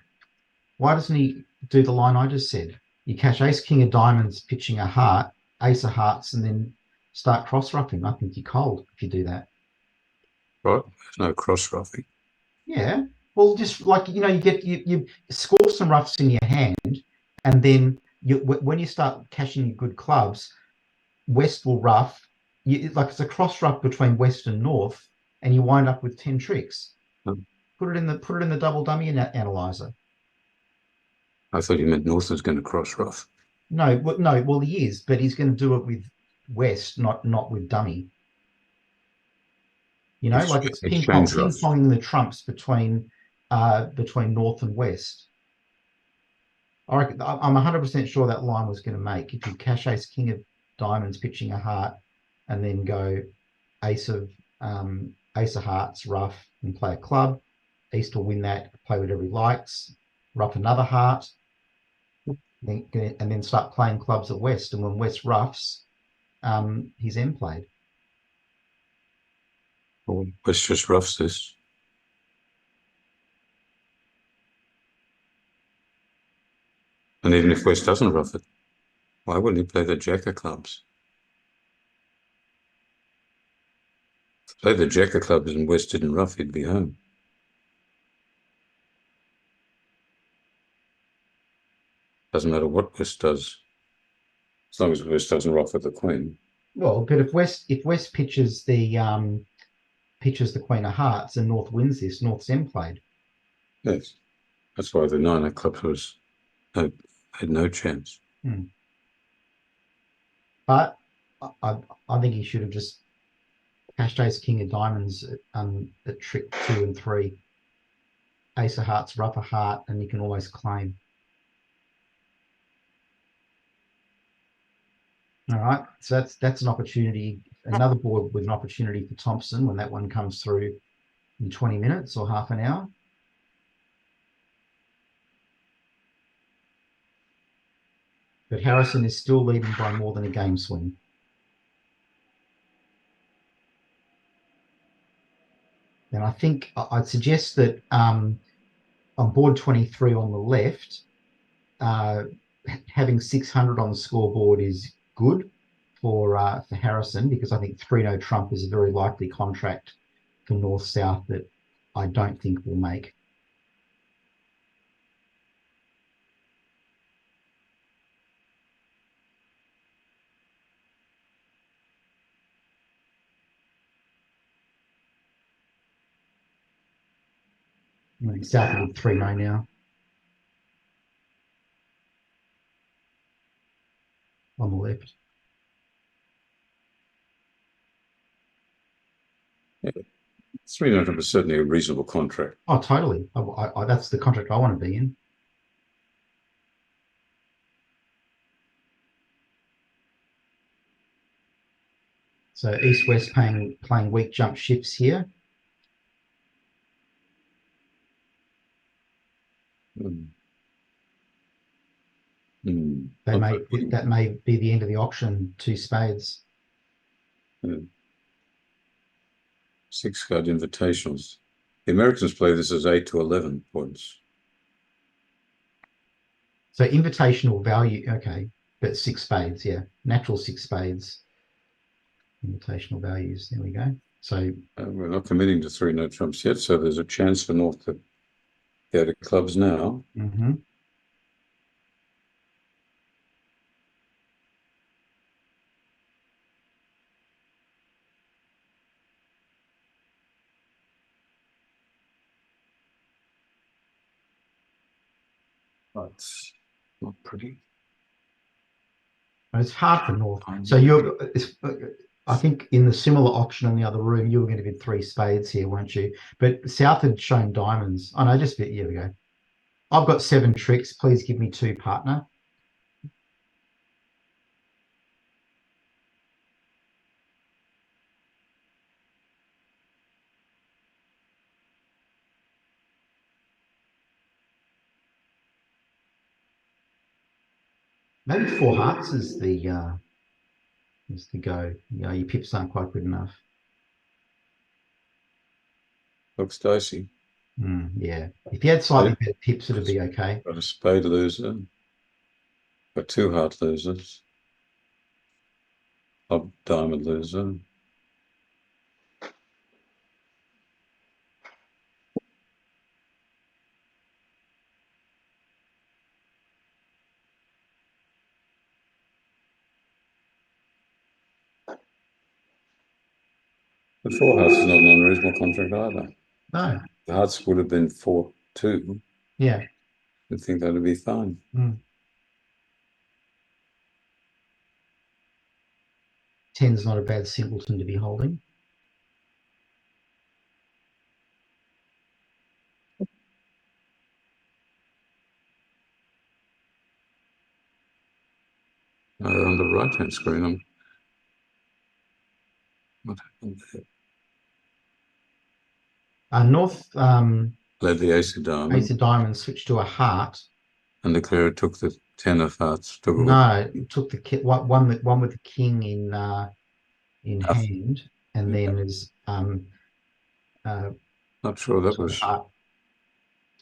Why doesn't he do the line I just said? You cash ace, king of diamonds, pitching a heart, ace of hearts, and then start cross-roughing. I think you're cold if you do that. Right, there's no cross-roughing. Yeah. Well, just like, you score some roughs in your hand, and then when you start cashing your good clubs, west will rough. It's a cross-rough between west and north, and you wind up with 10 tricks. Put it in the double dummy analyzer. I thought you meant north was going to cross-rough. No. Well, he is, but he's going to do it with west, not with dummy. It's ping-ponging the trumps between north and west. I'm 100% sure that line was going to make. If you cash ace, king of diamonds, pitching a heart, and then go ace of hearts, rough, and play a club, East will win that, play whatever he likes, rough another heart, and then start playing clubs at west. And when west roughs, he's end played. Well, west just roughs this. And even if west doesn't rough it, why wouldn't he play the jack of clubs? If he played the jack of clubs and west didn't rough, he'd be home. Doesn't matter what west does, as long as west doesn't rough with the queen. Well, but if west pitches the queen of hearts and north wins this, north's end played. Yes, that's why the 9 of clubs had no chance. But I think he should have just cashed ace, king of diamonds at trick 2 and 3. Ace of hearts, rough a heart, and you can always claim. All right, so that's an opportunity, another board with an opportunity for Thompson when that one comes through in 20 minutes or half an hour. But Harrison is still leading by more than a game swing. And I think I'd suggest that on board 23 on the left, having 600 on the scoreboard is good for Harrison, because I think 3-no trump is a very likely contract for north-south that I don't think will make. I think south will be 3-no now. On the left. Yeah. 300 was certainly a reasonable contract. Oh, totally. That's the contract I want to be in. So east-west playing weak jump shifts here. That may be the end of the auction, 2 spades. 6-card invitationals. The Americans play this as 8 to 11 points. So invitational value, okay, but 6 spades, yeah. Natural 6 spades. Invitational values, there we go. So we're not committing to 3 no trumps yet, so there's a chance for North to go to clubs now. Mm-hmm. That's not pretty. It's hard for North. So I think in the similar auction in the other room, you were going to bid 3 spades here, weren't you? But South had shown diamonds. Oh no, just bit. Here we go. I've got 7 tricks. Please give me 2, partner. Maybe 4 hearts is the go. You know, your pips aren't quite good enough. Looks dicey. Yeah. If you had slightly better pips, it'd be okay. Got a spade loser. Got 2 heart losers. Club diamond loser. The 4 hearts is not an unreasonable contract either. No. The hearts would have been 4-2. Yeah. I think that'd be fine. Ten's not a bad simpleton to be holding. On the right-hand screen, what happened there? North Led the ace of diamonds. Ace of diamonds switched to a heart. And the clearer took the 10 of hearts. No, it took the one with the king in hand, and then there's not sure that was. I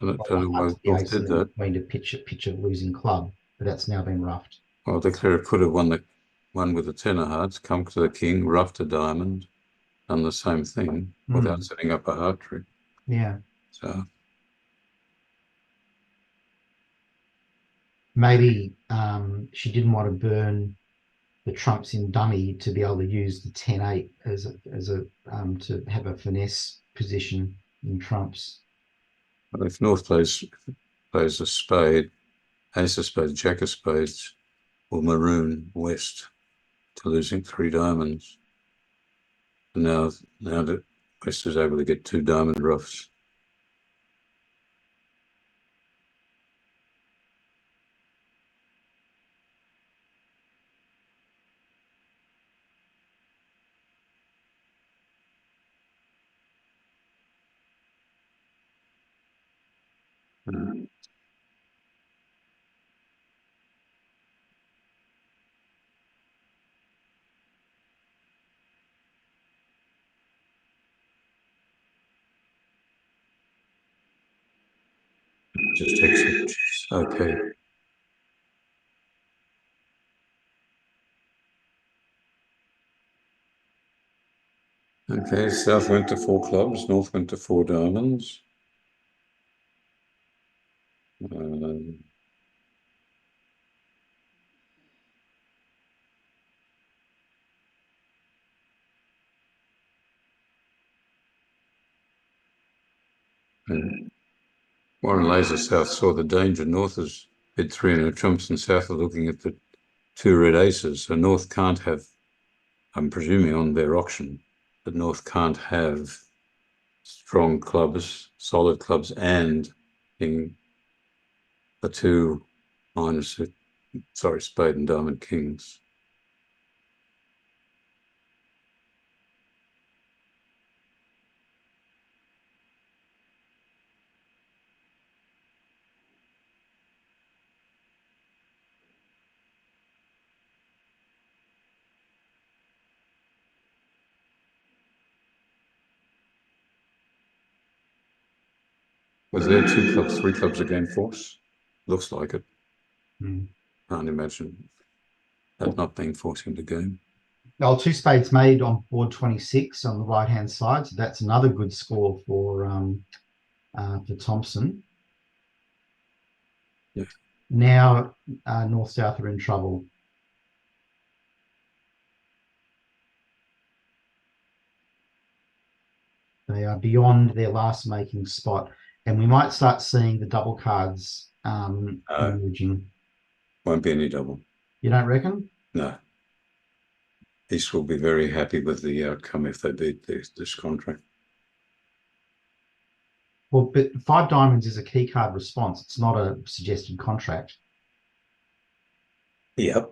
don't know why North did that. Going to pitch a losing club, but that's now been roughed. Well, the clearer could have won the one with the 10 of hearts, come to the king, roughed a diamond, done the same thing without setting up a heart trick. Yeah. So maybe she didn't want to burn the trumps in dummy to be able to use the 10-8 as a to have a finesse position in trumps. Well, if North plays a spade, ace of spades, jack of spades, or maroon west to losing 3 diamonds. And now that West is able to get 2 diamond roughs. Just exit. Okay. Okay, South went to 4 clubs, North went to 4 diamonds. Warren Lazer South saw the danger. North has hit 3 and Thompson. South are looking at the 2 red aces. So North can't have, I'm presuming on their auction, that North can't have strong clubs, solid clubs, and in the 2 minus, spade and diamond kings. Was there 2 clubs, 3 clubs again force? Looks like it. Hmm. Can't imagine that not being forced into game. Oh, 2 spades made on board 26 on the right-hand side. So that's another good score for Thompson. Yeah. Now North-South are in trouble. They are beyond their last making spot. And we might start seeing the double cards emerging. Won't be any double. You don't reckon? No. East will be very happy with the outcome if they beat this contract. Well, but 5 diamonds is a key card response. It's not a suggested contract. Yep.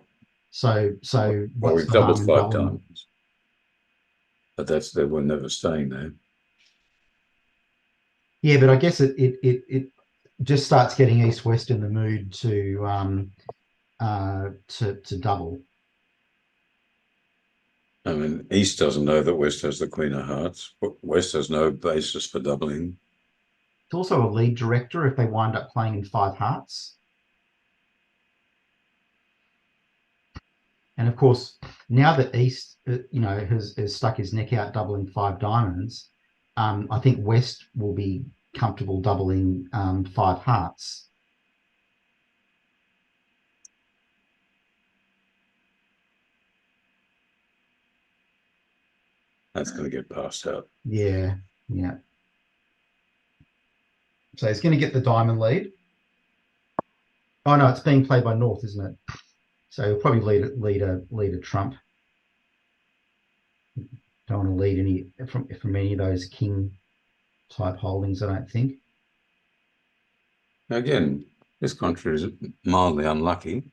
So Well, what's we've the doubled harm in 5 doubling? diamonds. But they were never staying there. Yeah, but I guess it just starts getting East-West in the mood to double. I mean, East doesn't know that West has the Queen of Hearts. West has no basis for doubling. It's also a lead director if they wind up playing in 5 hearts. And of course, now that East, has stuck his neck out doubling 5 diamonds, I think West will be comfortable doubling 5 hearts. That's going to get passed out. Yeah. So he's going to get the diamond lead. Oh no, it's being played by North, isn't it? So he'll probably lead a trump. Don't want to lead any from any of those king type holdings, I don't think. Again, this contract is mildly unlucky.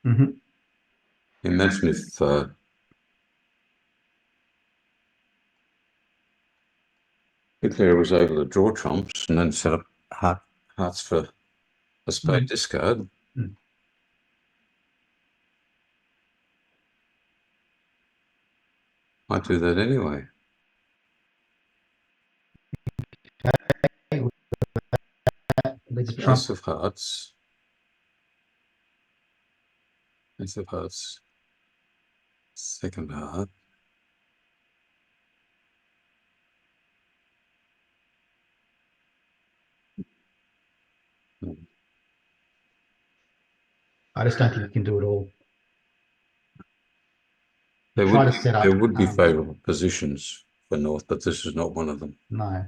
Mm-hmm. Imagine if Klinger was able to draw trumps and then set up hearts for a spade discard. Mm. Might do that anyway. Leads a trump. Ace of Hearts. Ace of Hearts. Second heart. I just don't think you can do it all. There Try would to set up. there would be favourable positions for North, but this is not one of them. No.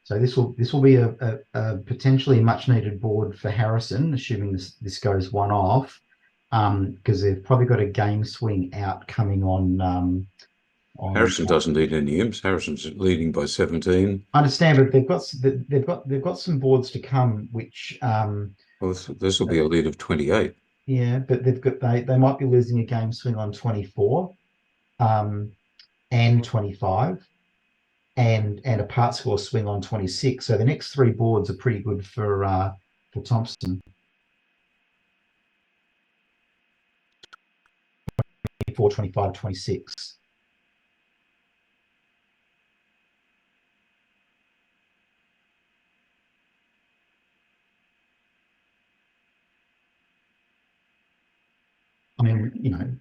So this will be a potentially much needed board for Harrison, assuming this goes one off, because they've probably got a game swing out coming on. Harrison doesn't need any imps. Harrison's leading by 17. I understand, but they've got some boards to come, which Well, this will be a lead of 28. yeah, but they might be losing a game swing on 24, and 25. And a part score swing on 26. So the next 3 boards are pretty good for Thompson. 24, 25, 26. I mean,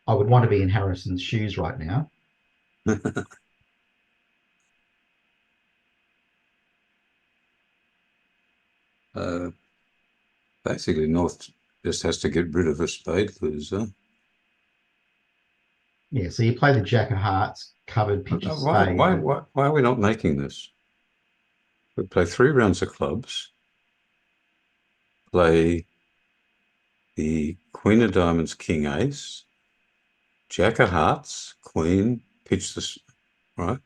I would want to be in Harrison's shoes right now. Basically, North just has to get rid of a spade loser. Yeah, so you play the Jack of Hearts, covered, pitch a spade. Why are we not making this? We play 3 rounds of clubs, play the Queen of Diamonds, King Ace, Jack of Hearts, Queen, pitch this, right?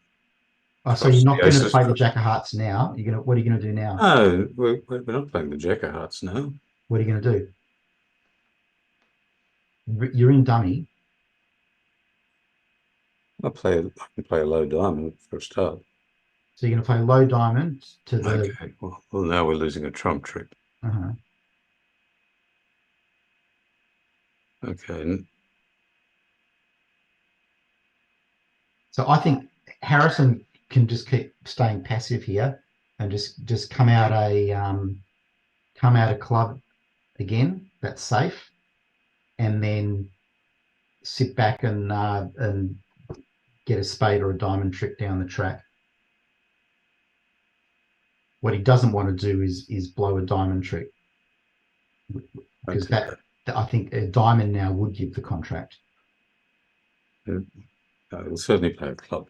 Oh, so you're not going to play the Jack of Hearts now? What are you going to do now? No, we're not playing the Jack of Hearts now. What are you going to do? You're in dummy. I can play a low diamond for a start. So you're going to play low diamond to the... Okay, well now we're losing a trump trick. Uh-huh. Okay. So I think Harrison can just keep staying passive here and just come out a club again. That's safe, and then sit back and get a spade or a diamond trick down the track. What he doesn't want to do is blow a diamond trick, because that I think a diamond now would give the contract. He'll certainly play a club.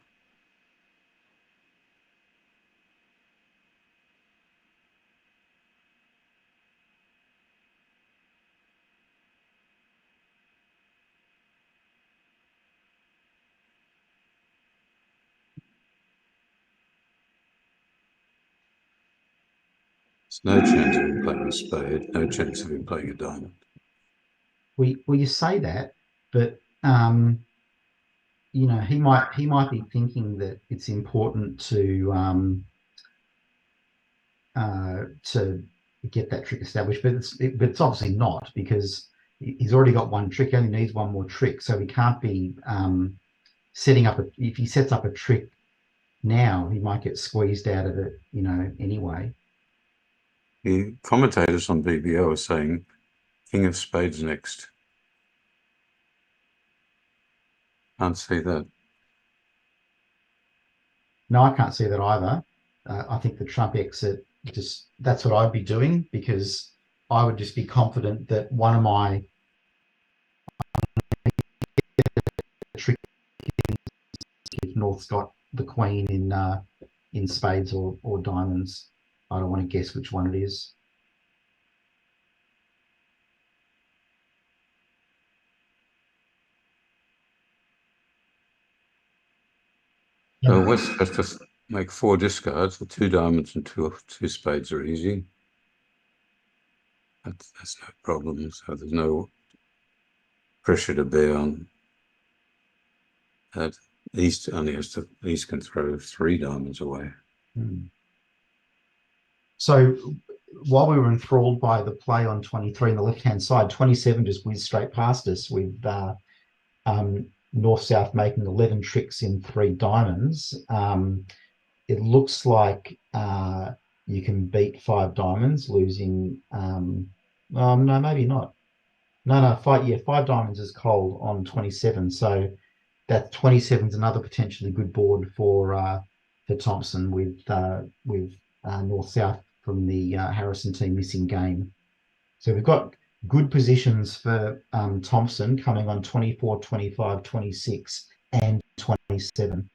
There's no chance of him playing a spade, no chance of him playing a diamond. Well, you say that, but you know, he might be thinking that it's important to get that trick established, but it's obviously not, because he's already got one trick. He only needs one more trick, so he can't be setting up if he sets up a trick now, he might get squeezed out of it, you know, anyway. The commentators on BBO are saying King of Spades next. Can't see that. No, I can't see that either. I think the trump exit, that's what I'd be doing, because I would just be confident that one of my trick, if North's got the queen in spades or diamonds. I don't want to guess which one it is. So West has to make 4 discards. The 2 diamonds and two spades are easy. That's no problem. So there's no pressure to bear on that. East only has to. East can throw 3 diamonds away. So while we were enthralled by the play on 23 on the left-hand side, 27 just whizzed straight past us with North-South making 11 tricks in 3 diamonds. It looks like you can beat 5 diamonds, losing... no, maybe not. No, 5 diamonds is cold on 27. So that 27 is another potentially good board for Thompson with North-South from the Harrison team missing game. So we've got good positions for Thompson coming on 24, 25, 26 and 27.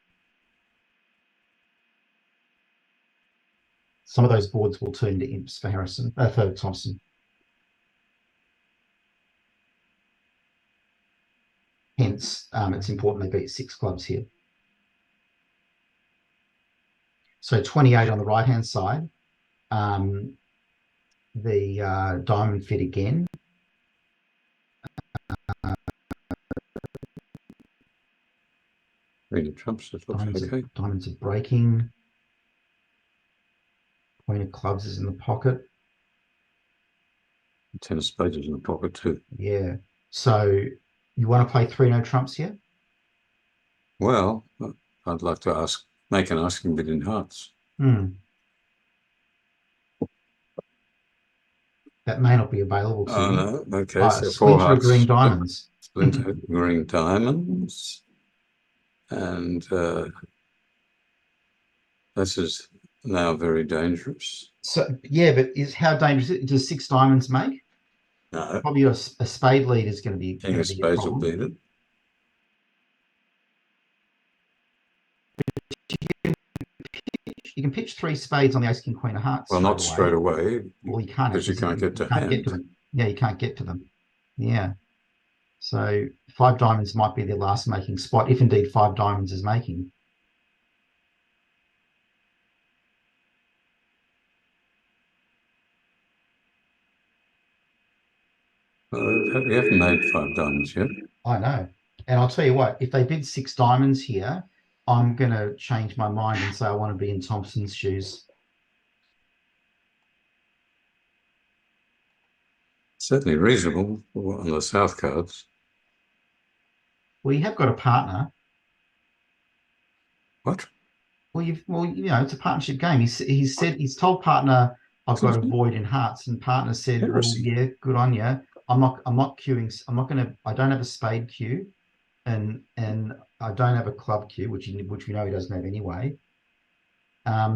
Some of those boards will turn to imps for for Thompson. Hence, it's important they beat 6 clubs here. So 28 on the right-hand side. The diamond fit again. Queen of trumps, it looks okay. Diamonds are breaking. Queen of clubs is in the pocket. 10 of spades is in the pocket too. Yeah. So you want to play 3 no trumps here? Well, I'd like to make an asking bid in hearts. That may not be available to you. No, okay. So 4 splinter hearts. green diamonds. Splinter green diamonds. And this is now very dangerous. So yeah, but how dangerous does 6 diamonds make? No. Probably a spade lead is going to be. King of spades will beat it. You can pitch 3 spades on the ace, king, queen of hearts. Well, not straight away. Well, you can't. Because you can't get to hand. Yeah, you can't get to them. Yeah. So 5 diamonds might be their last making spot, if indeed 5 diamonds is making. We haven't made 5 diamonds yet. I know. And I'll tell you what, if they bid 6 diamonds here, I'm going to change my mind and say I want to be in Thompson's shoes. Certainly reasonable on the south cards. Well, you have got a partner. What? Well, it's a partnership game. He's told partner, I've got a void in hearts, and partner said, well, Heresy. yeah, good on you. I'm not queuing. I don't have a spade queue, and I don't have a club queue, which we know he doesn't have anyway. I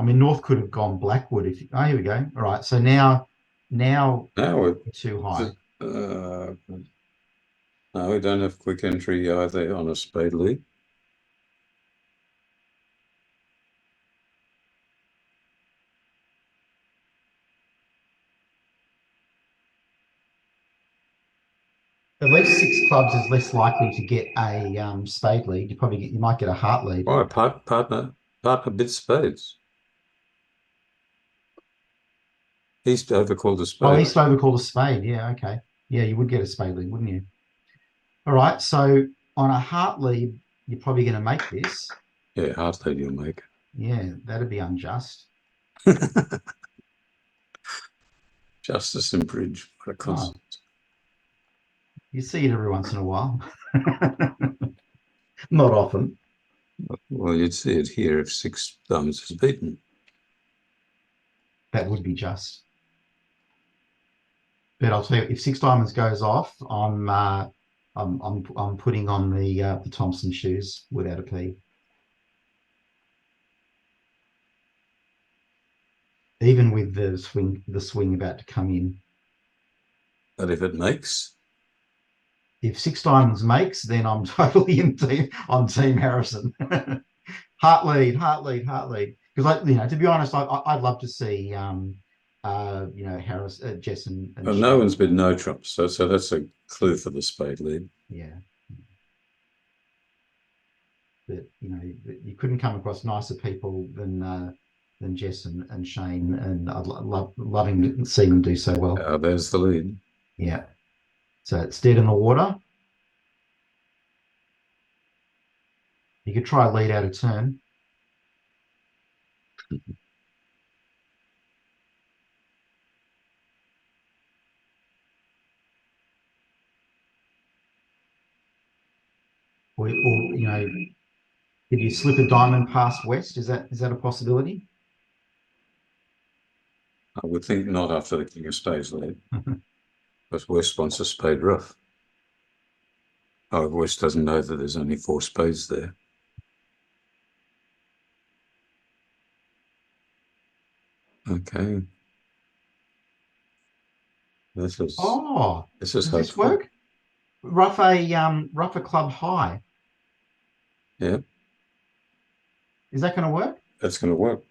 mean, North could have gone Blackwood if. Oh, here we go. All right, so now Now too high. no, we don't have quick entry either on a spade lead. At least 6 clubs is less likely to get a spade lead. You might get a heart lead. Why partner bid spades? He's overcalled a spade. Well, East overcalled a spade. Yeah, okay. Yeah, you would get a spade lead, wouldn't you? All right. So on a heart lead, you're probably going to make this. Yeah, heart lead you'll make. Yeah, that'd be unjust. Justice in bridge. What a concept. You see it every once in a while. Not often. Well, you'd see it here if 6 diamonds is beaten. That would be just. But I'll tell you, if 6 diamonds goes off, I'm putting on the Thompson shoes without a P. Even with the swing about to come in. But if it makes, if 6 diamonds makes, then I'm totally on Team Harrison. Heart lead. Because to be honest, I'd love to see Harris, Jess, and well, no one's bid no trumps, so that's a clue for the spade lead. Yeah. That you couldn't come across nicer people than Jess and Shane, and I'd loving seeing them do so well. There's the lead. Yeah. So it's dead in the water. You could try a lead out of turn. Or did you slip a diamond past West? Is that a possibility? I would think not after the King of Spades lead. Because West wants a spade rough. Oh, West doesn't know that there's only 4 spades there. Okay. This is does this work? Rough a club high. Yeah. Is that going to work? That's going to work.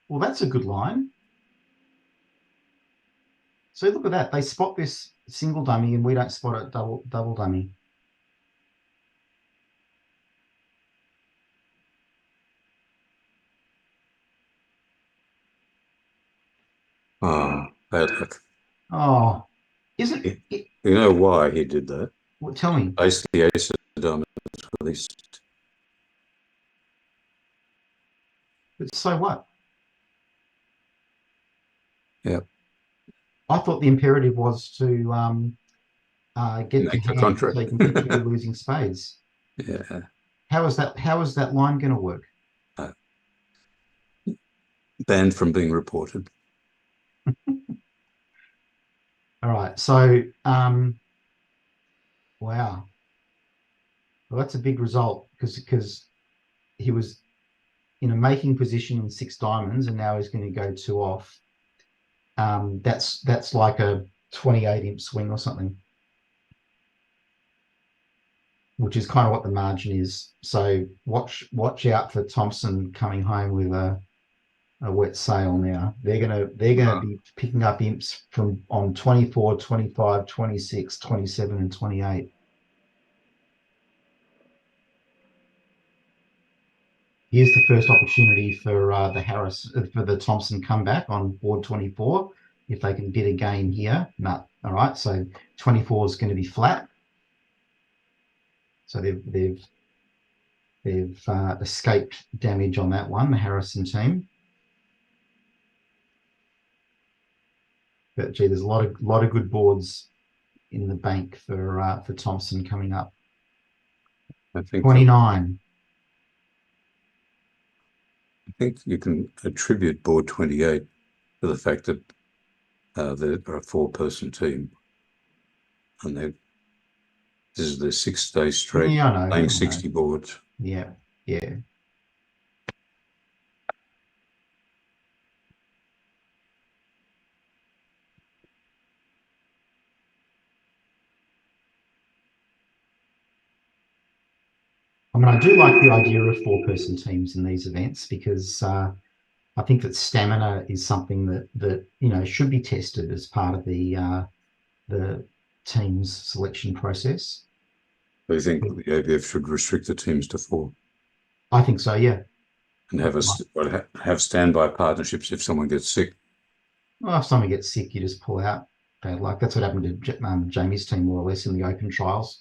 Well, that's a good line. So look at that. They spot this single dummy and we don't spot it double dummy. Oh, bad luck. Oh, isn't it? You know why he did that? Well, tell me. Basically, ace of diamonds released. But so what? Yeah. I thought the imperative was to get Make the the contract. so you can continue losing spades. Yeah. How is that line going to work? Banned from being reported. All right. So, wow. Well, that's a big result because he was in a making position in 6 diamonds and now he's going to go 2 off. That's like a 28 imp swing or something, which is kind of what the margin is. So watch out for Thompson coming home with a wet sail now. They're gonna be picking up imps on 24, 25, 26, 27, and 28. Here's the first opportunity for the Thompson comeback on board 24. If they can get a game here, no. All right, so 24 is going to be flat. So they've escaped damage on that one, the Harrison team. But gee, there's a lot of good boards in the bank for Thompson coming up. I think 29. I think you can attribute board 28 to the fact that they're a 4-person team, and this is their 6th day straight Yeah, I know, playing I know. 60 boards. Yeah, yeah. I mean, I do like the idea of 4-person teams in these events because I think that stamina is something that should be tested as part of the team's selection process. Do you think the ABF should restrict the teams to 4? I think so, yeah. And have standby partnerships if someone gets sick. Well, if someone gets sick, you just pull out. Bad luck. That's what happened to Jamie's team, more or less, in the open trials.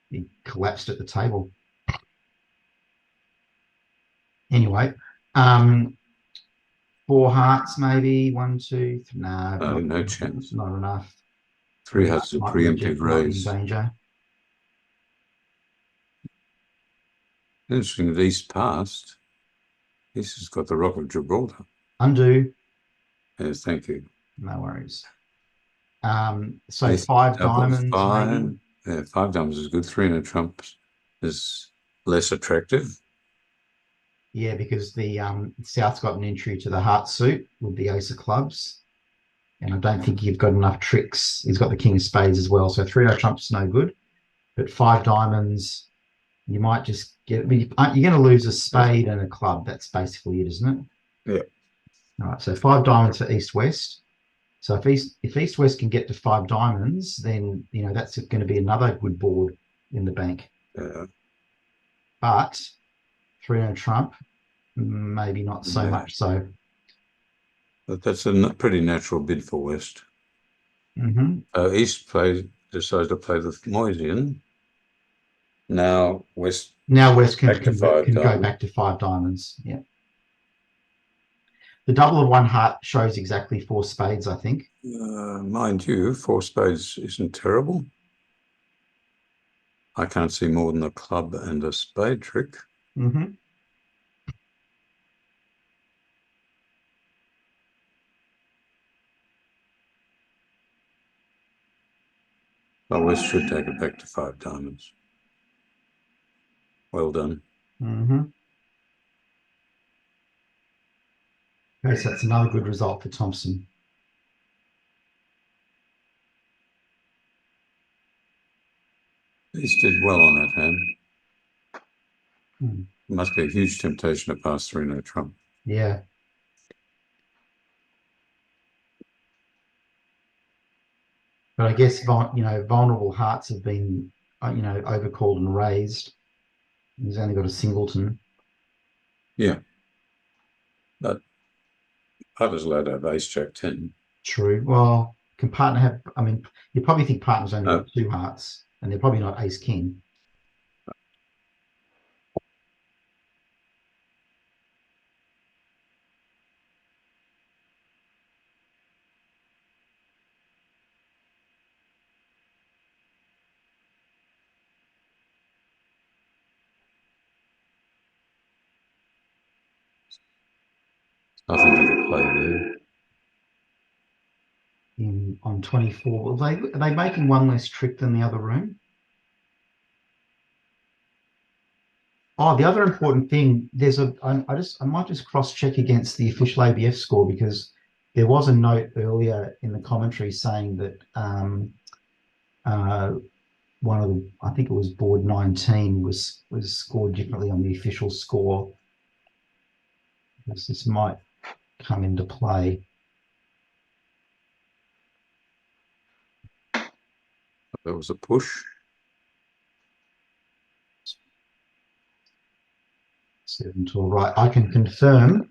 He collapsed at the table. Anyway, 4 hearts maybe, 1, 2, 3. No, no chance. Not enough. 3 hearts of preemptive raise. In danger. Interesting that East passed. East has got the Rock of Gibraltar. Undo. Yes, thank you. No worries. So East 5 diamonds. 5. Maybe. Yeah, 5 diamonds is good. 3 in a trump is less attractive. Yeah, because the South's got an entry to the heart suit with the ace of clubs. And I don't think you've got enough tricks. He's got the king of spades as well. So 3 trumps is no good. But 5 diamonds, you might just get... You're going to lose a spade and a club. That's basically it, isn't it? Yeah. All right, so 5 diamonds for East-West. So if East-West can get to 5 diamonds, then, that's going to be another good board in the bank. Yeah. But 3 trump, maybe not so much so. But that's a pretty natural bid for West. Mm-hmm. East decides to play the Moisian. Now West can go back to 5 diamonds. Yeah. The double of 1 heart shows exactly 4 spades, I think. Mind you, 4 spades isn't terrible. I can't see more than a club and a spade trick. Mm-hmm. Well, West should take it back to 5 diamonds. Well done. Mm-hmm. Okay, so that's another good result for Thompson. East did well on that hand. It must be a huge temptation to pass 3 no trump. Yeah. But I guess, vulnerable hearts have been, overcalled and raised. He's only got a singleton. Yeah. But partner's allowed to have ace jack 10. True. Well, can partner have, you probably think partner's only got 2 hearts, and they're probably not ace king. Nothing to the play there. On 24, are they making 1 less trick than the other room? Oh, the other important thing, I might just cross-check against the official ABF score, because there was a note earlier in the commentary saying that one of the, I think it was board 19, was scored differently on the official score. This might come into play. There was a push. 7 to a right. I can confirm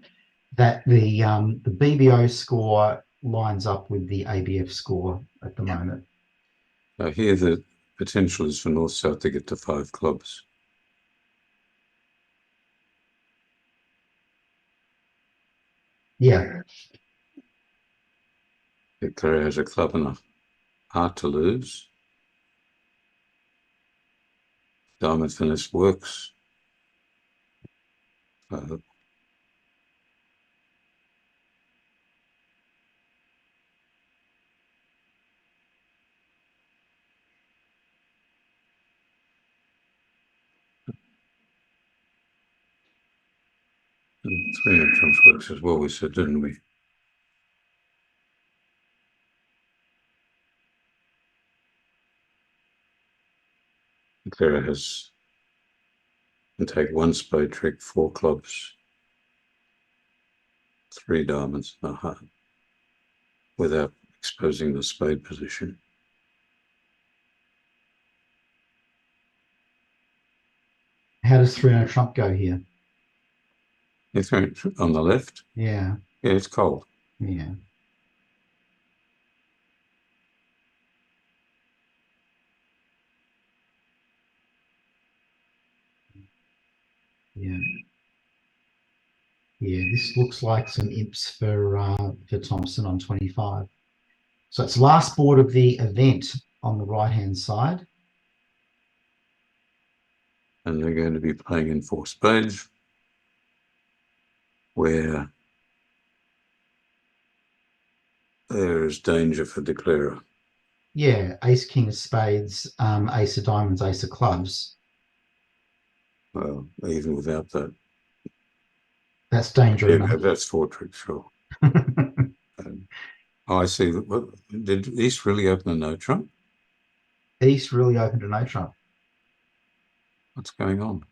that the BBO score lines up with the ABF score at the moment. Now here the potential is for North-South to get to 5 clubs. Yeah. Declare has a club and a heart to lose. Diamond finish works. So, and 3 trumps works as well, we said, didn't we? Declare has can take 1 spade trick, 4 clubs, 3 diamonds and a heart without exposing the spade position. How does 3 trump go here? You throw it on the left? Yeah. Yeah, it's cold. Yeah. Yeah. Yeah, this looks like some imps for Thompson on 25. So it's last board of the event on the right-hand side. And they're going to be playing in 4 spades, where there is danger for declarer. Yeah, ace, king of spades, ace of diamonds, ace of clubs. Well, even without that. That's danger Yeah, enough. that's 4 tricks, sure. I see. Did East really open a no trump? East really opened a no trump. What's going on?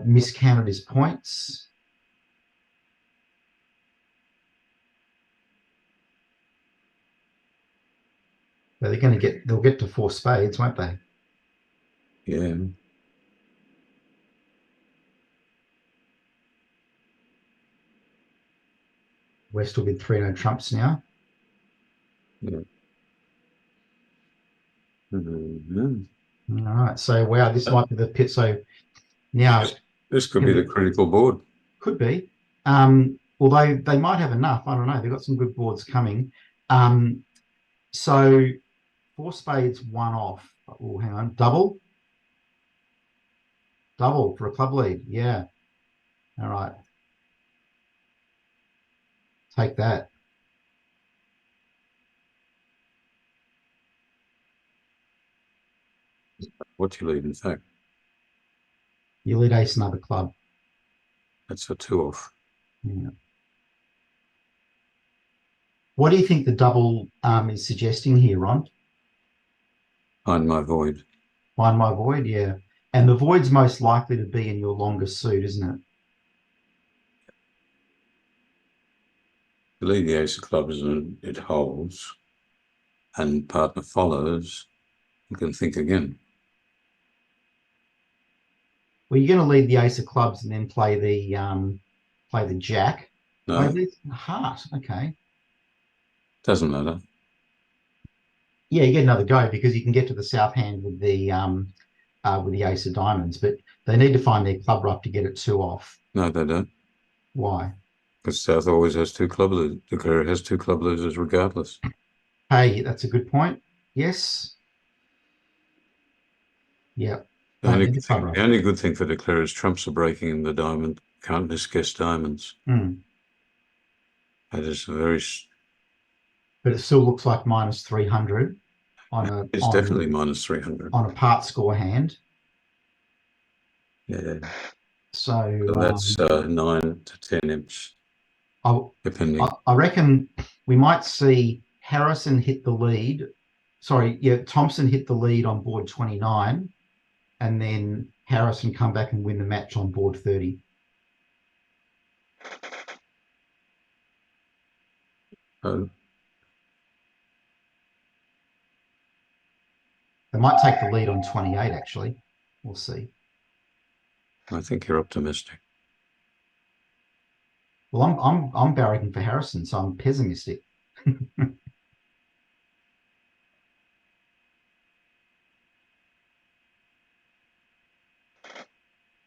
Miscounted his points. They're going to they'll get to 4 spades, won't they? Yeah. West will be 3 no trumps now. Yeah. Mm-hmm. All right. So, wow, this might be the pit. So now this could be the critical board. Could be. Although they might have enough. I don't know. They've got some good boards coming. So 4 spades, 1 off. Oh, hang on. Double for a club lead. Yeah. All right. Take that. What you lead, in fact? You lead ace another club. That's a 2 off. Yeah. What do you think the double is suggesting here, Ron? Find my void. Find my void, yeah. And the void's most likely to be in your longest suit, isn't it? You lead the ace of clubs and it holds, and partner follows. You can think again. Well, you're going to lead the ace of clubs and then play the jack. No, Oh, there's heart. Okay. doesn't matter. Yeah, you get another go because you can get to the south hand with the ace of diamonds, but they need to find their club rough to get it 2 off. No, they don't. Why? Because South always has 2 club losers. Declare has 2 club losers regardless. Hey, that's a good point. Yes. Yeah. The only good thing for declare is trumps are breaking and the diamond can't misguess diamonds. Mm. That is very. But it still looks like minus 300 on a. It's definitely minus 300 on a part score hand. Yeah. So that's 9 to 10 imps. Depending. I reckon we might see Harrison hit the lead. Sorry, yeah, Thompson hit the lead on board 29, and then Harrison come back and win the match on board 30. They might take the lead on 28, actually. We'll see. I think you're optimistic. Well, I'm barracking for Harrison, so I'm pessimistic.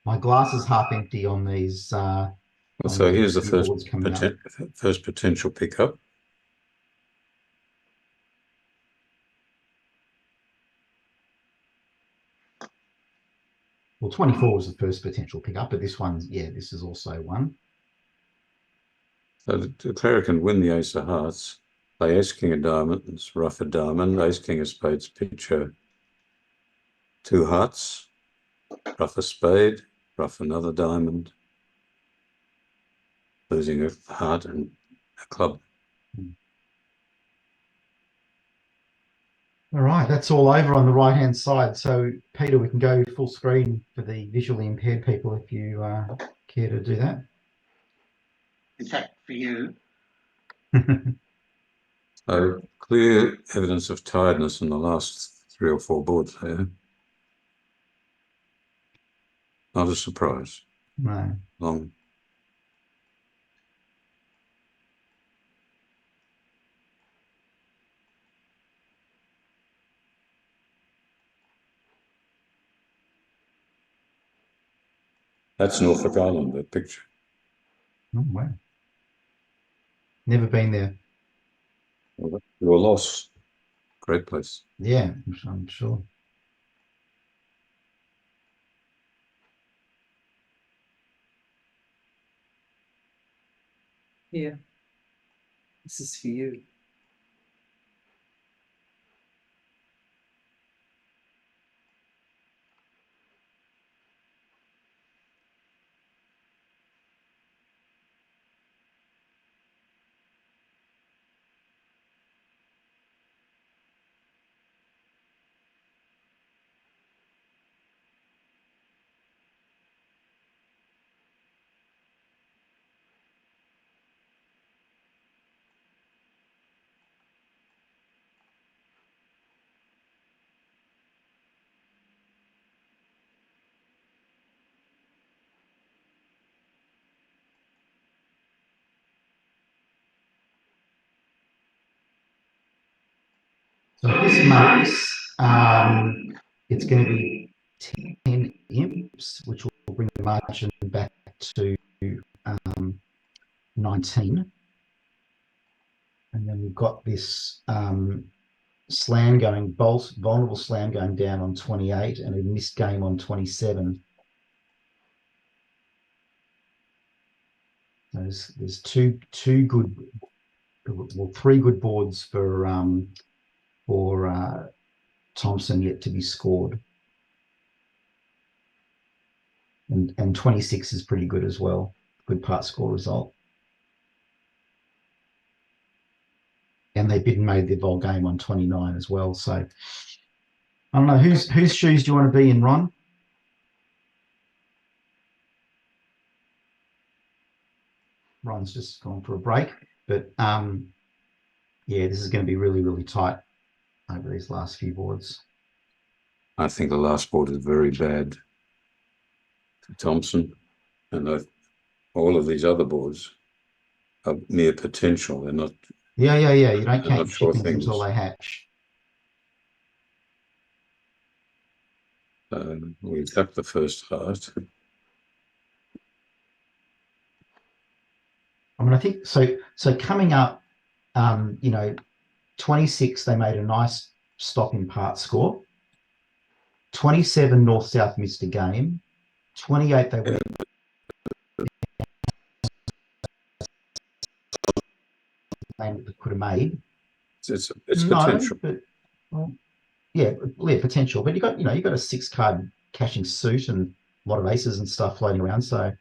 My glass is half empty on these. So here's the few first boards coming up. first potential pickup. Well, 24 was the first potential pickup, but this one's, yeah, this is also one. So the declarer can win the ace of hearts, play ace king of diamonds, ruff a diamond, ace king of spades, picture two hearts, ruff a spade, ruff another diamond, losing a heart and a club. All right, that's all over on the right-hand side. So, Peter, we can go full screen for the visually impaired people if you care to do that. Is that for you? So clear evidence of tiredness in the last 3 or 4 boards there. Not a surprise. No. Long. That's Norfolk Island, that picture. Oh, wow. Never been there. Your loss. Great place. Yeah, I'm sure. Yeah. This is for you. So if this makes, it's going to be 10 imps, which will bring the margin back to 19. And then we've got this slam going, vulnerable slam going down on 28 and a missed game on 27. There's two good, well, 3 good boards for Thompson yet to be scored. And 26 is pretty good as well. Good part score result. And they bid and made their vol game on 29 as well. So I don't know, whose shoes do you want to be in, Ron? Ron's just gone for a break, but yeah, this is going to be really, really tight over these last few boards. I think the last board is very bad for Thompson, and all of these other boards are mere potential. They're not. Yeah. You don't count sure chickens things. until they hatch. We tap the first heart. I mean, I think so. So coming up, 26, they made a nice stop in part score. 27, North-South missed a game. 28, they went. That could have made. It's potential. But well, yeah, potential. But you got a 6-card cashing suit and a lot of aces and stuff floating around. So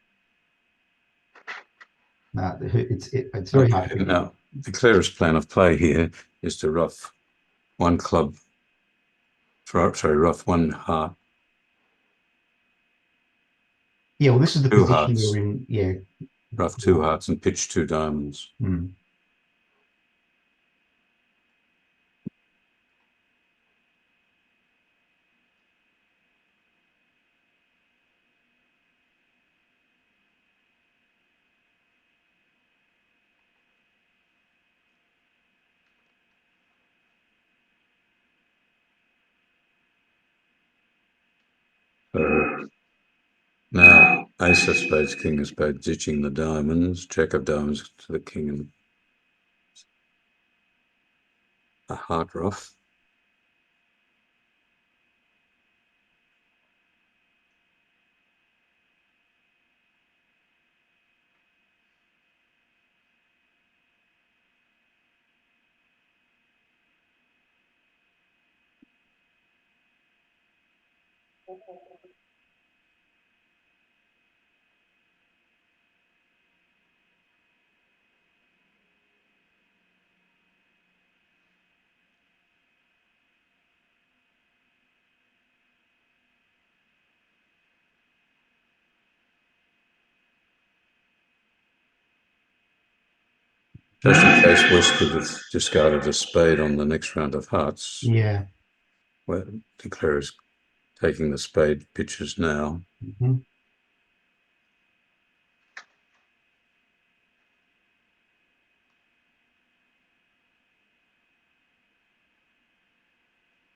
it's very hard to pick. Now, the clearest plan of play here is to ruff one club. Ruff one heart. Yeah, well, this is the 2 position hearts. we're in. Yeah, Ruff 2 hearts and pitch 2 diamonds. Now, Ace of spades, king of spades, ditching the diamonds, jack of diamonds to the king and a heart ruff. Just in case West could have discarded a spade on the next round of hearts. Yeah. Well, Declare is taking the spade pitches now. Mm-hmm.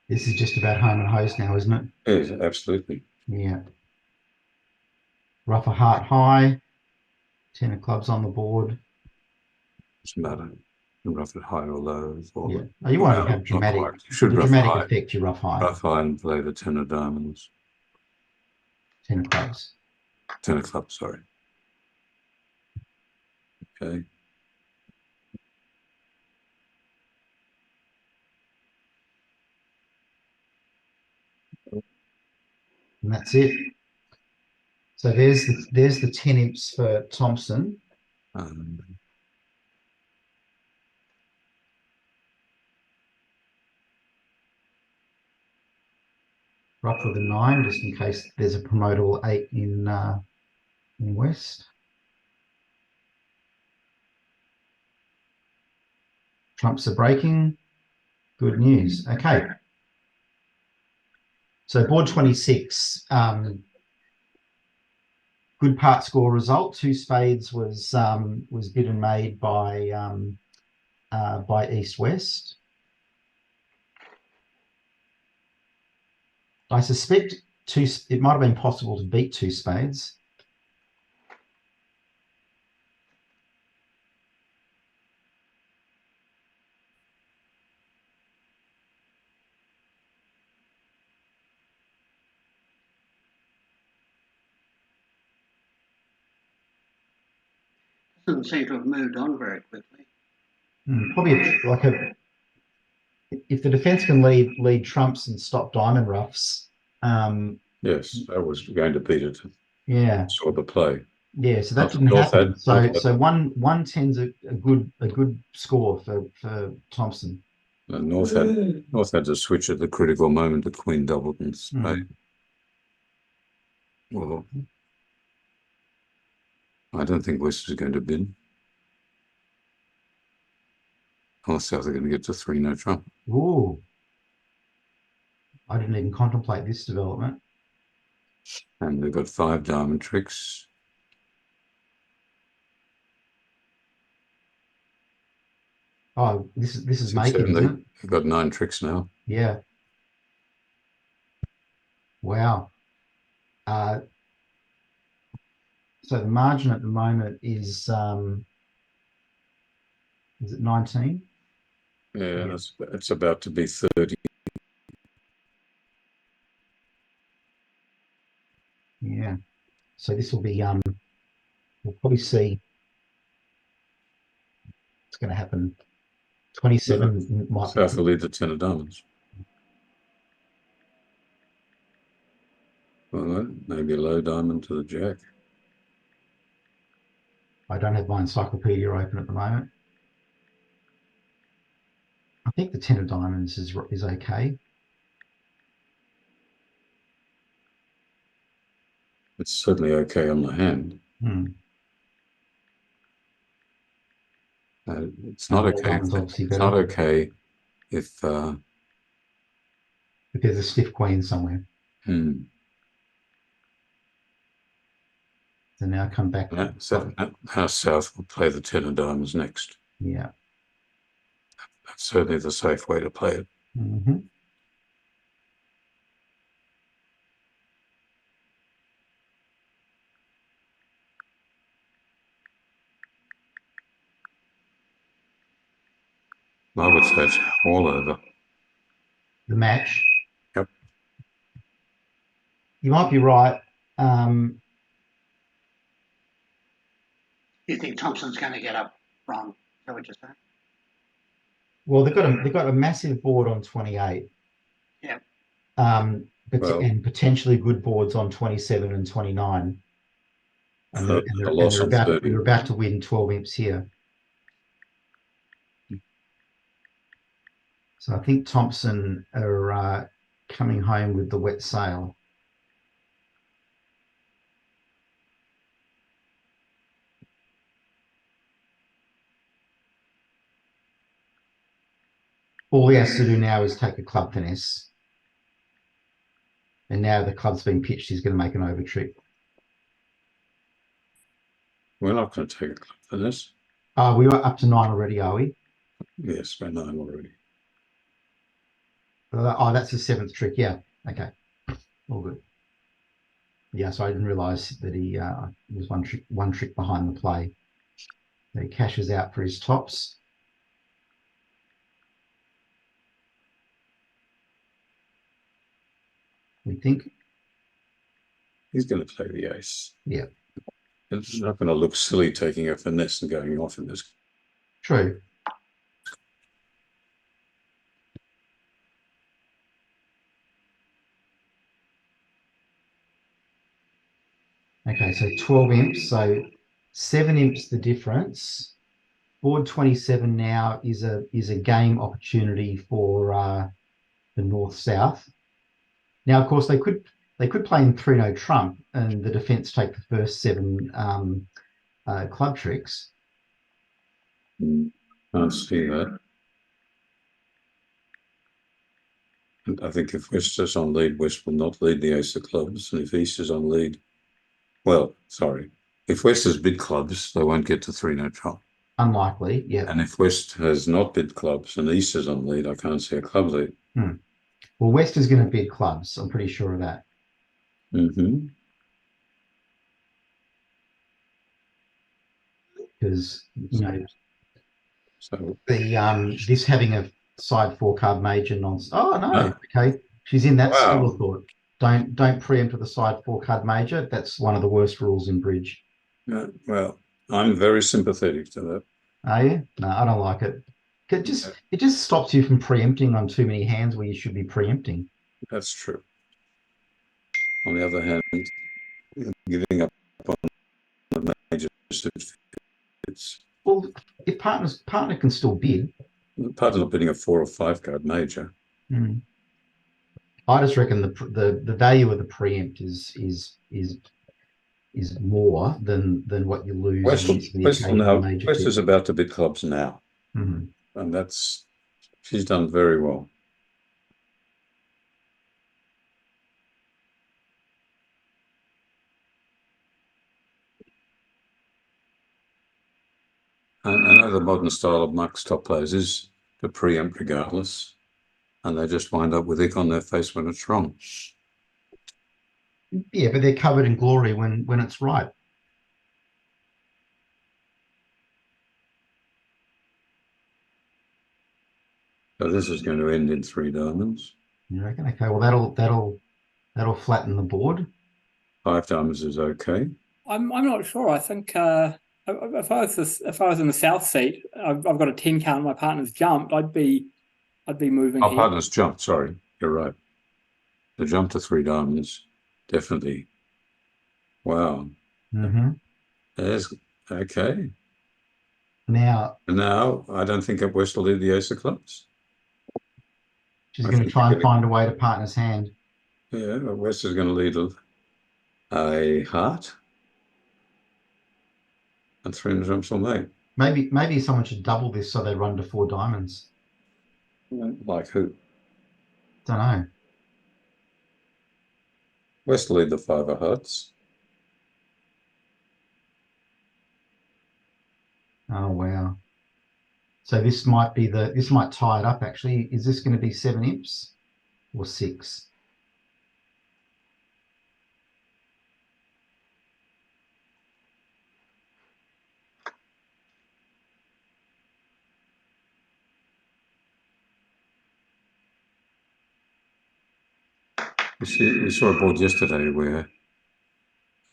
This is just about home and hose now, isn't it? Yes, absolutely. Yeah. Rough a heart high. 10 of clubs on the board. Doesn't matter. You rough it high or low. Or, Yeah. Oh, you want to have dramatic. You should the rough dramatic high. effect. You rough high. Rough high and play the 10 of diamonds. 10 of clubs. 10 of clubs, sorry. Okay. And that's it. So there's the 10 imps for Thompson. Rough with a 9, just in case there's a promotable 8 in West. Trumps are breaking. Good news. Okay. So board 26, good part score result. 2 spades was bid and made by East West. I suspect it might have been possible to beat 2 spades. Doesn't seem to have moved on very quickly. Probably if the defence can lead trumps and stop diamond roughs. Yes, I was going to beat it. Yeah. Saw the play. Yeah, so that didn't happen. So 110's a good score for Thompson. North had to switch at the critical moment to Queen doubled and spade. Well, I don't think West is going to bid. North South are going to get to 3 no trump. Ooh. I didn't even contemplate this development. And they've got 5 diamond tricks. Oh, this is making, isn't it? They've got 9 tricks now. Yeah. Wow. So the margin at the moment is it 19? Yeah, it's about to be 30. Yeah. So this will be we'll probably see what's going to happen. 27 might South will lead the 10 of diamonds. Well, maybe a low diamond to the jack. I don't have my encyclopedia open at the moment. I think the 10 of diamonds is okay. It's certainly okay on the hand. It's not okay. It's not okay if there's a stiff queen somewhere. So now come back. House South will play the 10 of diamonds next. Yeah. That's certainly the safe way to play it. I would say it's all over. The match. Yep. You might be right. You think Thompson's going to get up wrong? Is that what you're saying? Well, they've got a massive board on 28. Yeah. And potentially good boards on 27 and 29. And they're about to win 12 imps here. So I think Thompson are coming home with the wet sail. All he has to do now is take a club finesse. And now the club's been pitched, he's going to make an over trick. We're not going to take a club for this. We are up to 9 already, are we? Yes, we're 9 already. That's the 7th trick. Yeah. Okay. All good. Yeah, so I didn't realise that he was one trick behind the play. So he cashes out for his tops. We think. He's going to play the ace. Yeah. It's not going to look silly taking a finesse and going off in this. True. Okay, so 12 imps. So 7 imps the difference. Board 27 now is a game opportunity for the north-south. Now, of course, they could play in 3-no trump and the defence take the first 7 club tricks. Can't see that. And I think if West is on lead, West will not lead the ace of clubs. And if East is on lead, well, sorry. If West has bid clubs, they won't get to 3-no trump. Unlikely, yeah. And if West has not bid clubs and East is on lead, I can't see a club lead. Well, West is going to bid clubs. I'm pretty sure of that. Mm-hmm. Because, you know, so the this having a side 4 card major nonsense. Oh, no. Okay. She's in that school of thought. Don't preempt with a side 4 card major. That's one of the worst rules in bridge. Well, I'm very sympathetic to that. Are you? No, I don't like it. It just stops you from preempting on too many hands where you should be preempting. That's true. On the other hand, giving up on the major suits. Well, if partner can still bid. Partner's not bidding a 4 or 5 card major. I just reckon the value of the preempt is more than what you lose. West is about to bid clubs now. And she's done very well. I know the modern style of Mark's top players is to preempt regardless, and they just wind up with ick on their face when it's wrong. Yeah, but they're covered in glory when it's right. So this is going to end in 3 diamonds. You reckon? Okay, well that'll flatten the board. 5 diamonds is okay. I'm not sure. I think if I was in the south seat, I've got a 10 count. My partner's jumped. I'd be moving. Our partner's jumped. Sorry, you're right. The jump to 3 diamonds, definitely. Wow. There's okay. Now I don't think West will lead the ace of clubs. She's going to try and find a way to partner's hand. Yeah, West is going to lead a heart. And 3 jumps will make. Maybe someone should double this so they run to 4 diamonds. Like who? Don't know. West will lead the 5 of hearts. Oh wow. So this might tie it up actually. Is this going to be 7 imps or 6? We saw a board yesterday where I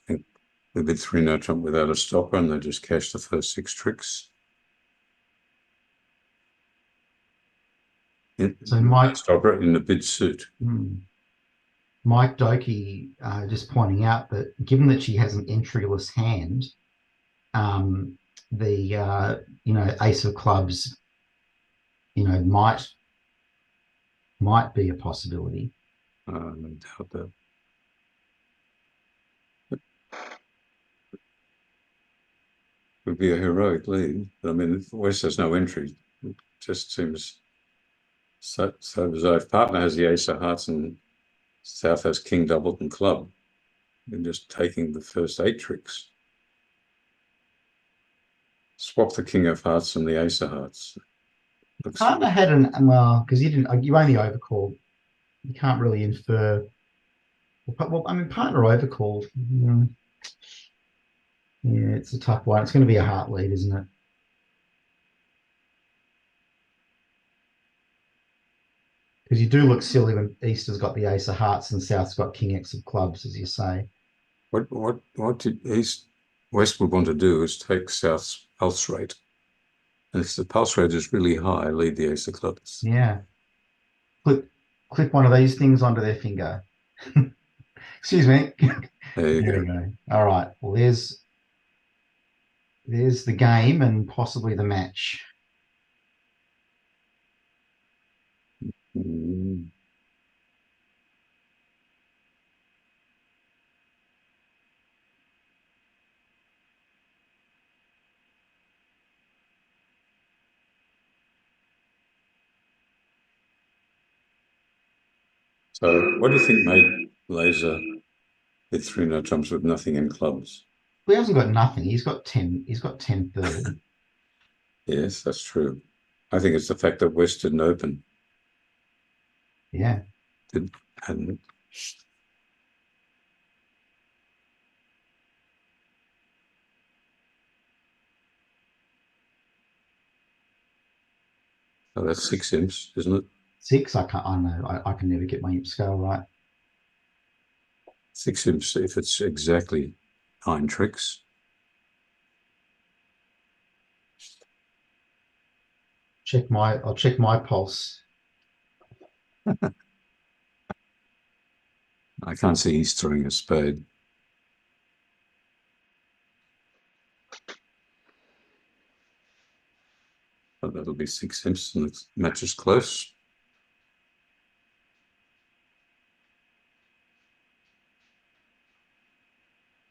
think we bid 3-no trump without a stopper and they just cashed the first 6 tricks. So Mike stopper in the bid suit. Mike Doki just pointing out that given that she has an entryless hand, the ace of clubs, might be a possibility. No doubt that. Would be a heroic lead, but I mean, if West has no entry, it just seems so bizarre. If partner has the ace of hearts and South has king, double, and club, and just taking the first 8 tricks. Swap the king of hearts and the ace of hearts. Partner had because you only overcalled. You can't really infer. Well, I mean, partner overcalled. Yeah, it's a tough one. It's going to be a heart lead, isn't it? Because you do look silly when East has got the ace of hearts and South's got king X of clubs, as you say. What did West would want to do is take South's pulse rate. And if the pulse rate is really high, lead the ace of clubs. Yeah. Clip one of these things onto their finger. Excuse me. There you go. We go. All right. Well, there's the game and possibly the match. So what do you think made Lazer hit 3-no trumps with nothing in clubs? Well, he hasn't got nothing. He's got 10. He's got 10-30. Yes, that's true. I think it's the fact that West didn't open. Yeah. Hadn't. So that's 6 imps, isn't it? 6. I know. I can never get my imp scale right. 6 imps if it's exactly 9 tricks. I'll check my pulse. I can't see he's throwing a spade. But that'll be 6 imps and the match is close.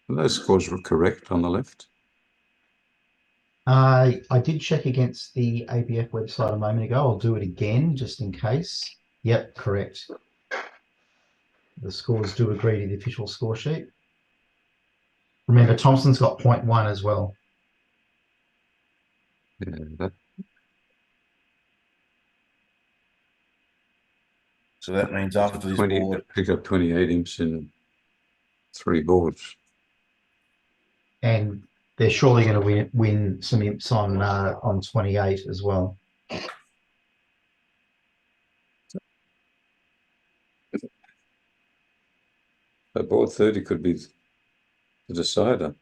Are those scores were correct on the left? I did check against the ABF website a moment ago. I'll do it again just in case. Yep, correct. The scores do agree to the official score sheet. Remember, Thompson's got 0.1 as well. Yeah, So that means after this board, pick up 28 imps in 3 boards. And they're surely going to win some imps on 28 as well. So board 30 could be the decider.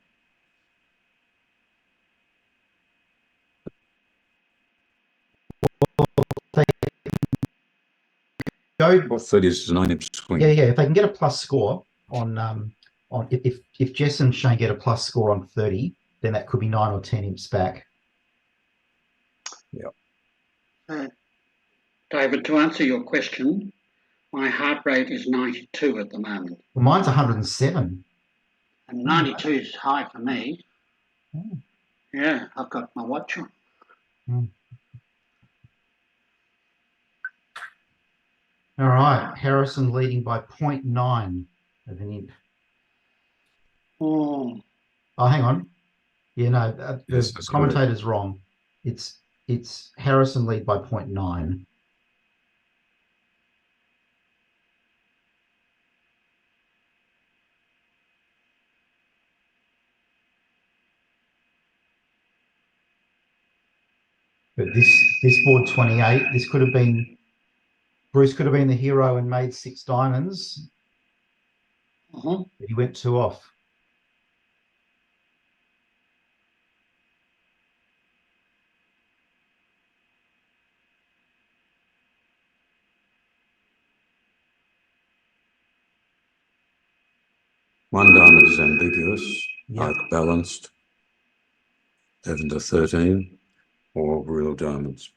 Board 30 is 9 imps swing. Yeah. If they can get a plus score on if Jess and Shane get a plus score on 30, then that could be 9 or 10 imps back. Yeah. David, to answer your question, my heart rate is 92 at the moment. Well, mine's 107. And 92 is high for me. Oh. Yeah, I've got my watch on. All right, Harrison leading by 0.9 of an imp. Oh, hang on. Yeah, no, the commentator's wrong. It's Harrison lead by 0.9. But this board 28, this could have been Bruce could have been the hero and made 6 diamonds, Mhm. But he went 2 off. One diamond is ambiguous, Yeah. like balanced, 11 to 13, or real diamonds.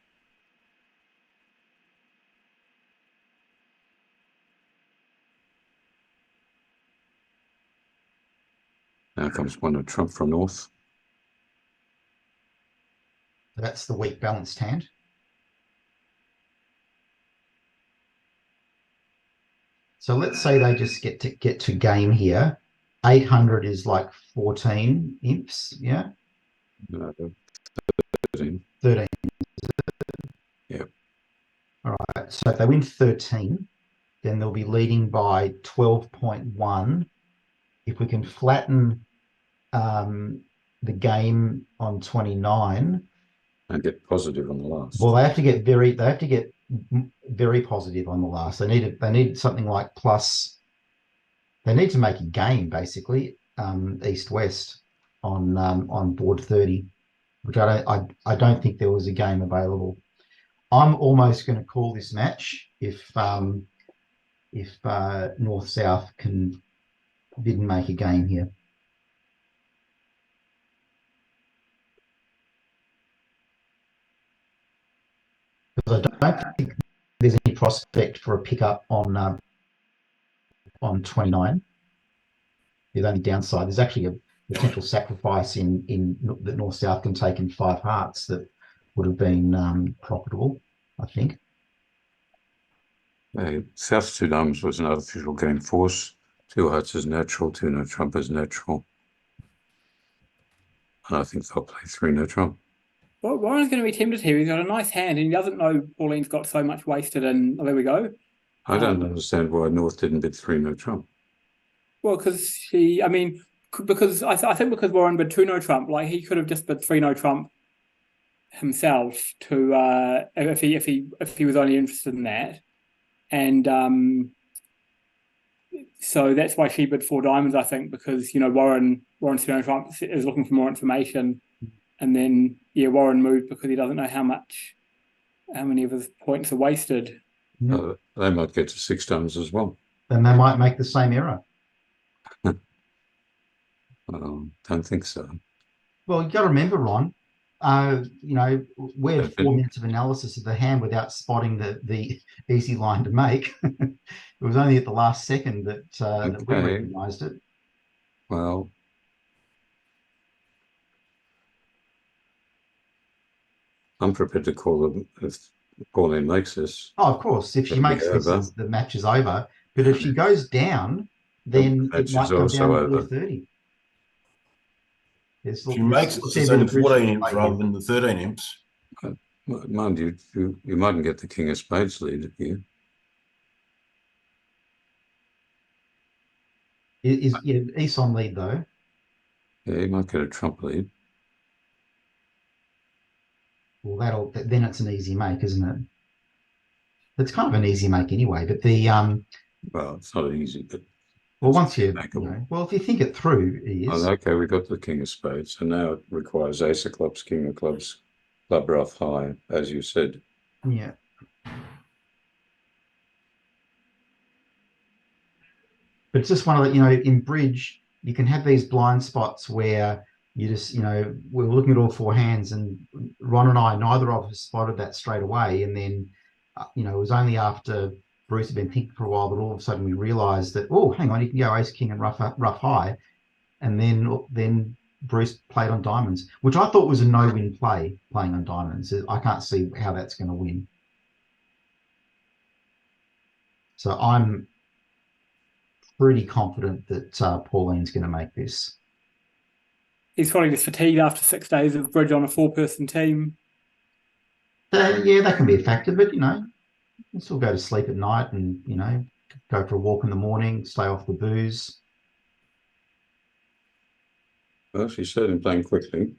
Now comes one of trump from north. That's the weak balanced hand. So let's say they just get to game here. 800 is like 14 imps, yeah? No, 13. 13. Yep. All right. So if they win 13, then they'll be leading by 12.1. If we can flatten the game on 29, And get positive on the last. well, they have to get very positive on the last. They need something like plus. They need to make a game basically, east-west on board 30, which I don't think there was a game available. I'm almost going to call this match if north-south didn't make a game here. Because I don't think there's any prospect for a pickup on 29. The only downside, there's actually a potential sacrifice in that north-south can take in 5 hearts that would have been profitable, I think. South 2 diamonds was an artificial game force. 2 hearts is natural, 2 no trump is natural. And I think they'll play 3 no trump. Well, Warren's going to be tempted here. He's got a nice hand and he doesn't know Pauline's got so much wasted, and there we go. I don't understand why North didn't bid 3 no trump. Well, because I think because Warren bid 2 no trump, like he could have just bid 3 no trump himself to if he was only interested in that, and so that's why she bid 4 diamonds, I think, because Warren's 2 no trump is looking for more information, and then Warren moved because he doesn't know how many of his points are wasted. They might get to 6 diamonds as well. Then they might make the same error. Don't think so. Well, you got to remember, Ron, we had 4 minutes of analysis of the hand without spotting the easy line to make. It was only at the last second that we recognised it. Well, I'm prepared to call them if Pauline makes this. Oh, of course. If she makes this, the match is over. But if she goes down, then it might go down to 430. She makes it, it's only 14 imps rather than the 13 imps. Mind you, you mightn't get the king of spades lead here. Is East on lead though? Yeah, you might get a trump lead. Well, then it's an easy make, isn't it? It's kind of an easy make anyway. But well, it's not easy, but once if you think it through, it is. Okay, we got the king of spades, so now it requires ace of clubs, king of clubs, club rough high, as you said. Yeah. But it's just one of the, in bridge, you can have these blind spots where you just, we're looking at all 4 hands, and Ron and I, neither of us spotted that straight away. And then, it was only after Bruce had been thinking for a while that all of a sudden we realised that, oh, hang on, you can go ace, king and rough high. And then Bruce played on diamonds, which I thought was a no-win play, playing on diamonds. I can't see how that's going to win. So I'm pretty confident that Pauline's going to make this. He's probably just fatigued after 6 days of bridge on a 4-person team. Yeah, that can be a factor, but you can still go to sleep at night and go for a walk in the morning, stay off the booze. Well, she's certainly playing quickly.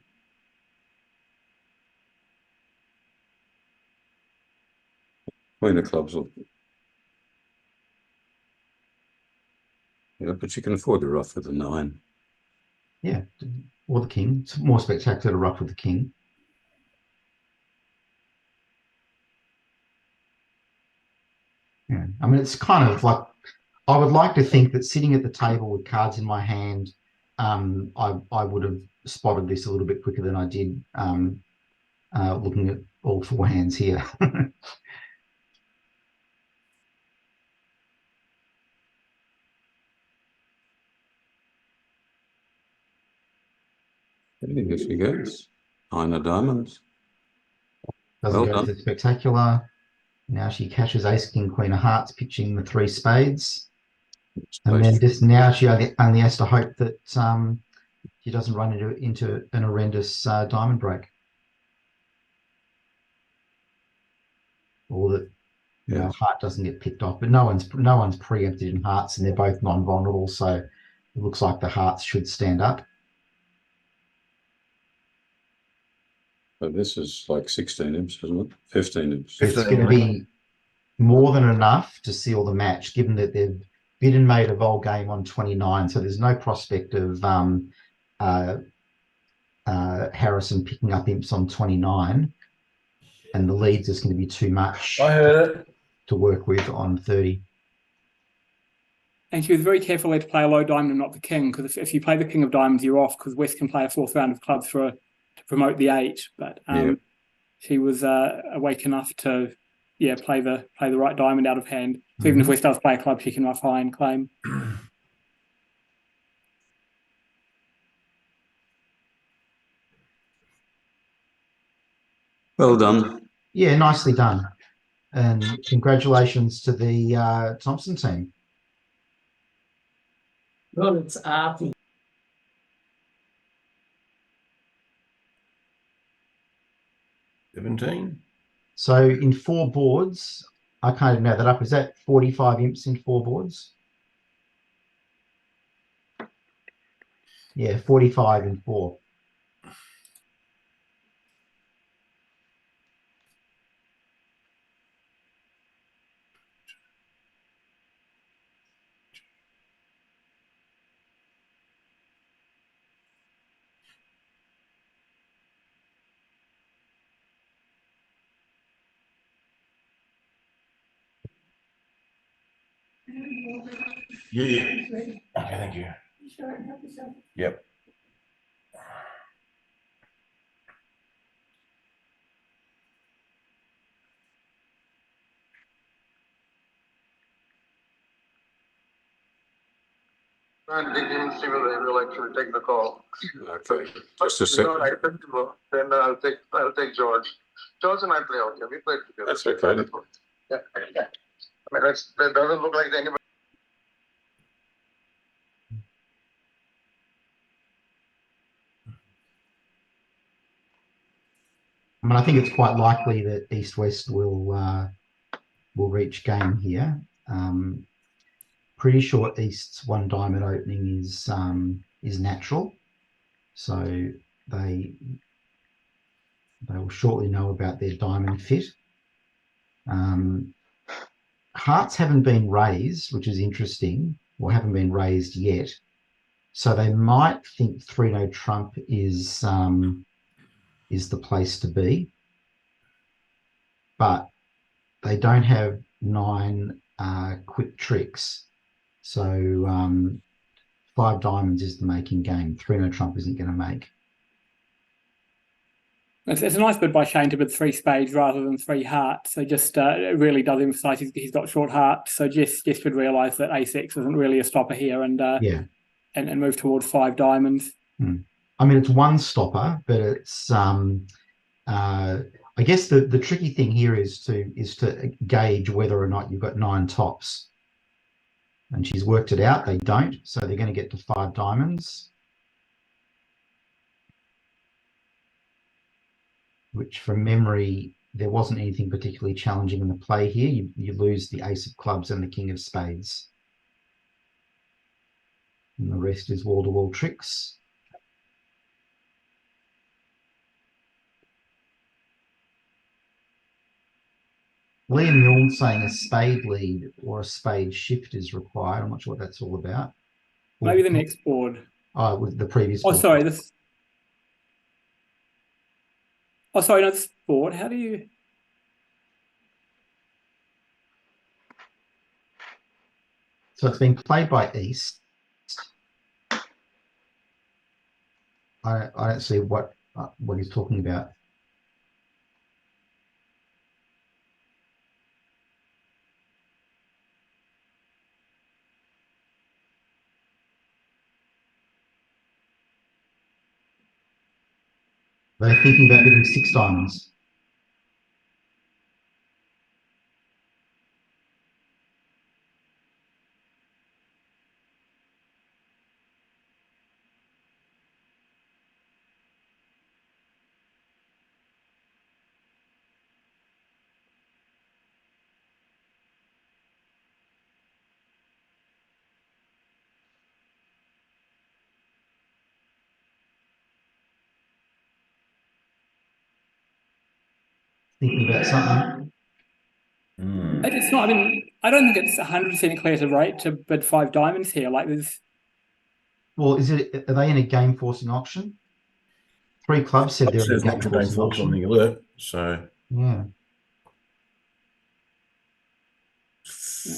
Queen of clubs will. Yeah, but you can afford to ruff with the 9. Yeah, or the king. It's more spectacular to ruff with the king. Yeah, I mean, it's kind of like, I would like to think that sitting at the table with cards in my hand, I would have spotted this a little bit quicker than I did, looking at all 4 hands here. Here she goes. 9 of diamonds. Doesn't Well go done. to the spectacular. Now she catches ace, king, queen of hearts, pitching the 3 spades. And then just now she only has to hope that she doesn't run into an horrendous diamond break. Or that heart doesn't get picked off. But no one's preempted in hearts, and they're both non-vulnerable, so it looks like the hearts should stand up. But this is like 16 imps, isn't it? 15 imps. It's going to be more than enough to seal the match, given that they've bid and made a vol game on 29, so there's no prospect of Harrison picking up imps on 29, and the leads is going to be too much to work with on 30. And she was very careful there to play a low diamond and not the king, because if you play the king of diamonds, you're off, because West can play a 4th round of clubs to promote the 8. But she was awake enough to play the right diamond out of hand. So even if West does play a club, she can ruff high and claim. Well done. Yeah, nicely done. And congratulations to the Thompson team. Well, it's arty. So in 4 boards, I can't even add that up. Is that 45 imps in 4 boards? Yeah, 45 in 4. Yeah. Okay, thank you. Yep. And he will actually take the call. Okay. Just a second. Then I'll take George. George and I play out here. We play together. That's okay. Yeah. I mean, that doesn't look like anybody. I mean, I think it's quite likely that East-West will reach game here. Pretty sure East's 1 diamond opening is natural, so they will shortly know about their diamond fit. Hearts haven't been raised, which is interesting, or haven't been raised yet, so they might think 3-no trump is the place to be, but they don't have 9 quick tricks. So 5 diamonds is the making game. 3-no trump isn't going to make. It's a nice bid by Shane to bid 3 spades rather than 3 hearts. So just it really does emphasise he's got short hearts. So just should realise that A6 isn't really a stopper here, and move towards 5 diamonds. I mean, it's 1 stopper, but it's I guess the tricky thing here is to gauge whether or not you've got 9 tops. And she's worked it out. They don't, so they're going to get to 5 diamonds, which from memory, there wasn't anything particularly challenging in the play here. You lose the ace of clubs and the king of spades. And the rest is wall-to-wall tricks. Liam Milne saying a spade lead or a spade shift is required. I'm not sure what that's all about. Maybe the next board. Oh, with the previous Oh, board. sorry. This. Oh, sorry. Not this board. How do you? So it's being played by East. I don't see what he's talking about. They're thinking about hitting 6 diamonds. Thinking about something. It's not. I mean, I don't think it's 100% clear to rate to bid 5 diamonds here. Like there's. Well, are they in a game forcing auction? 3 clubs said they're in a game forcing auction. On the alert, so yeah.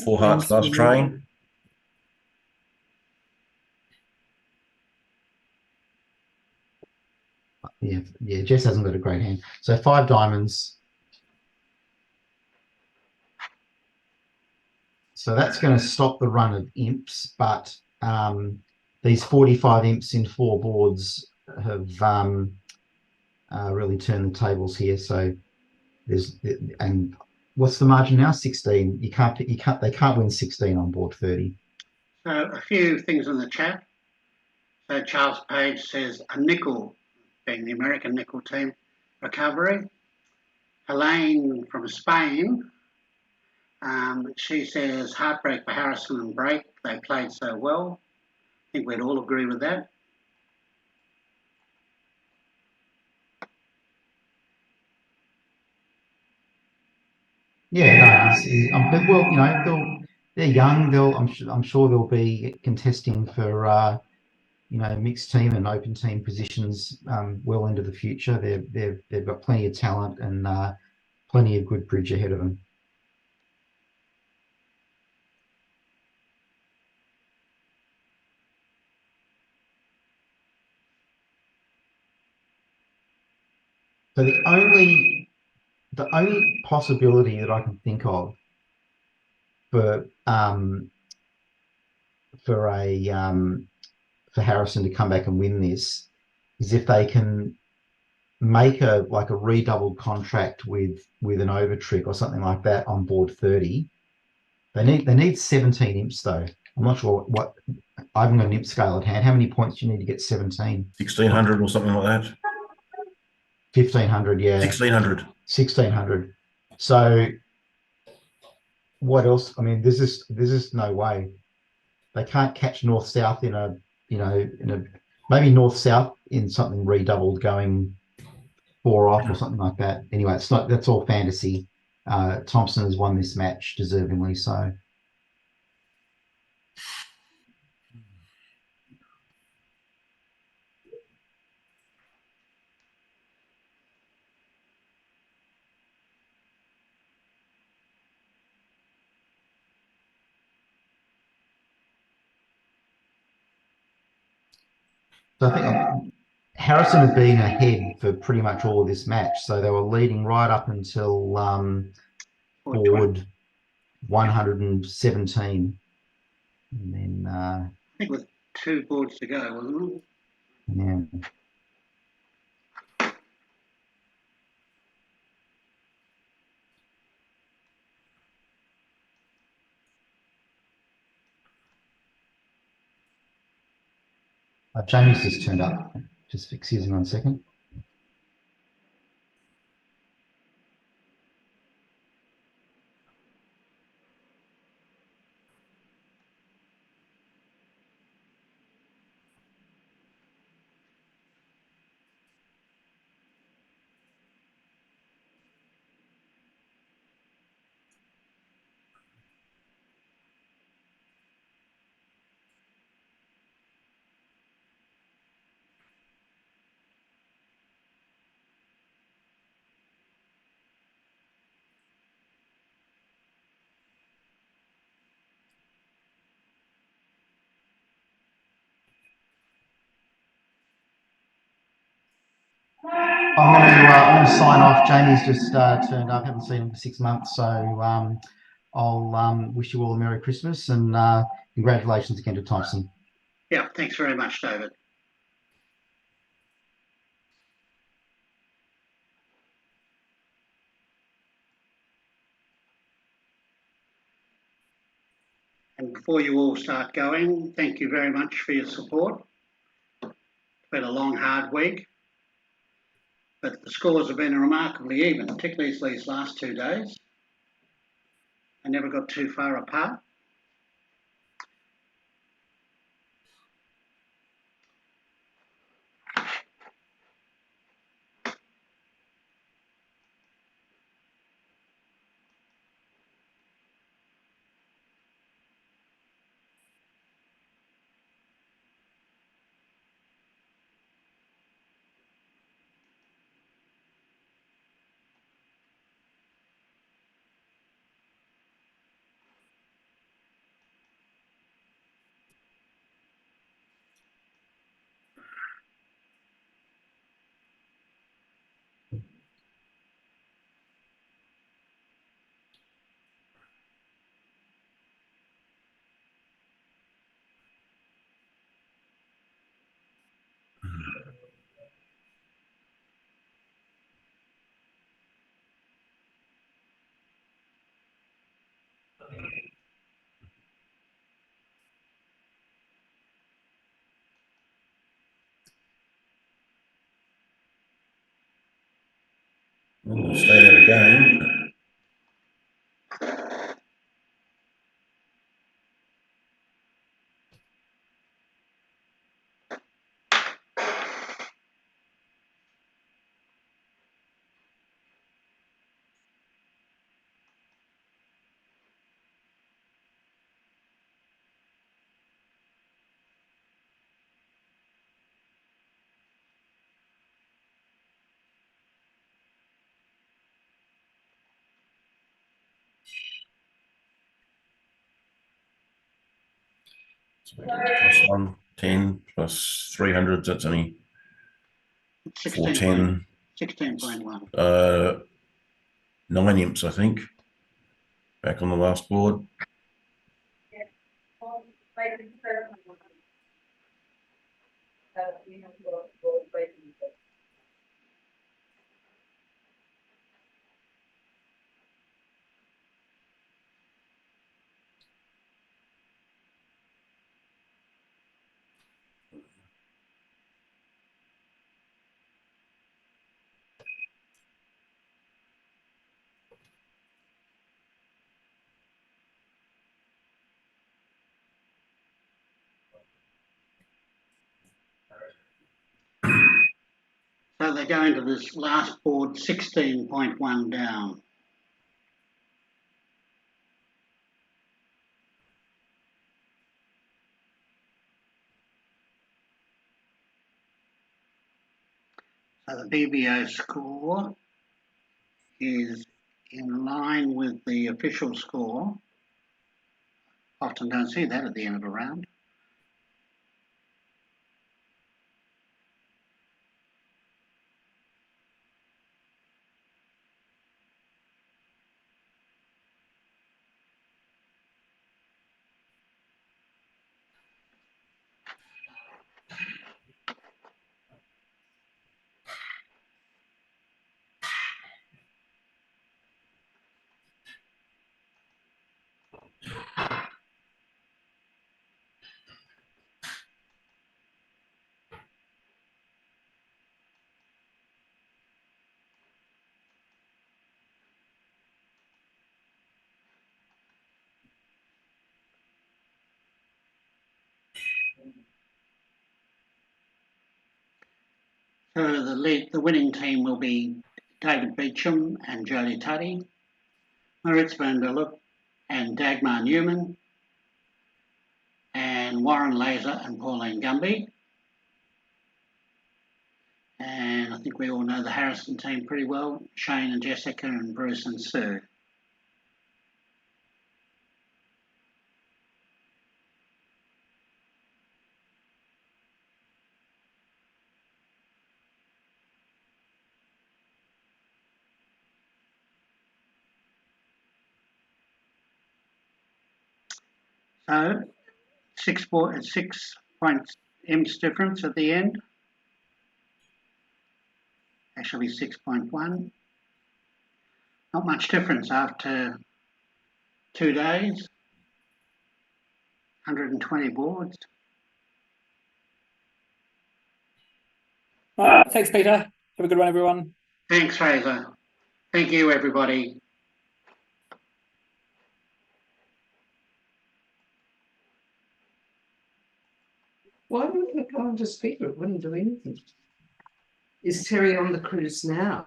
4 hearts last train. Yeah. Jess hasn't got a great hand. So 5 diamonds. So that's going to stop the run of imps, but these 45 imps in 4 boards have really turned the tables here. So and what's the margin now? 16. They can't win 16 on board 30. So a few things in the chat. So Charles Page says a nickel, being the American nickel team, recovery. Helene from Spain, she says heartbreak for Harrison and Brake. They played so well. I think we'd all agree with that. Yeah, no, well, you know, they're young. I'm sure they'll be contesting for mixed team and open team positions well into the future. They've got plenty of talent and plenty of good bridge ahead of them. So the only possibility that I can think of for Harrison to come back and win this is if they can make a redoubled contract with an over trick or something like that on board 30. They need 17 imps though. I'm not sure what. I haven't got an imp scale at hand. How many points do you need to get 17? 1600 or something like that. 1500, yeah. 1600. So what else? I mean, there's just no way. They can't catch north-south in a maybe north-south in something redoubled going 4 off or something like that. Anyway, that's all fantasy. Thompson has won this match deservingly so. So I think Harrison had been ahead for pretty much all of this match. So they were leading right up until board 117. And then I think with 2 boards to go, wasn't it? Yeah. Jamie's just turned up. Just excuse me 1 second. I'm gonna sign off. Jamie's just turned up. Haven't seen him for 6 months, so I'll wish you all a Merry Christmas and congratulations again to Thompson. Yeah, thanks very much, David. And before you all start going, thank you very much for your support. It's been a long, hard week, but the scores have been remarkably even, particularly these last 2 days. I never got too far apart. Stay there again. Plus 110 plus 300, that's only 410. 16.1. 9 imps, I think. Back on the last board. So they're going to this last board 16.1 down. So the BBO score is in line with the official score. Often don't see that at the end of a round. So the winning team will be David Beauchamp and Jodi Tutty, Maurits and Dagmar Neumann, and Warren Lazer and Pauline Gumby. And I think we all know the Harrison team pretty well, Shane and Jessica and Bruce and Sue. So 6 points imps difference at the end. Actually 6.1. Not much difference after 2 days. 120 boards. All right, thanks, Peter. Have a good one, everyone. Thanks, Lazer. Thank you, everybody. Why wouldn't it go on to speaker? It wouldn't do anything. Is Terry on the cruise now?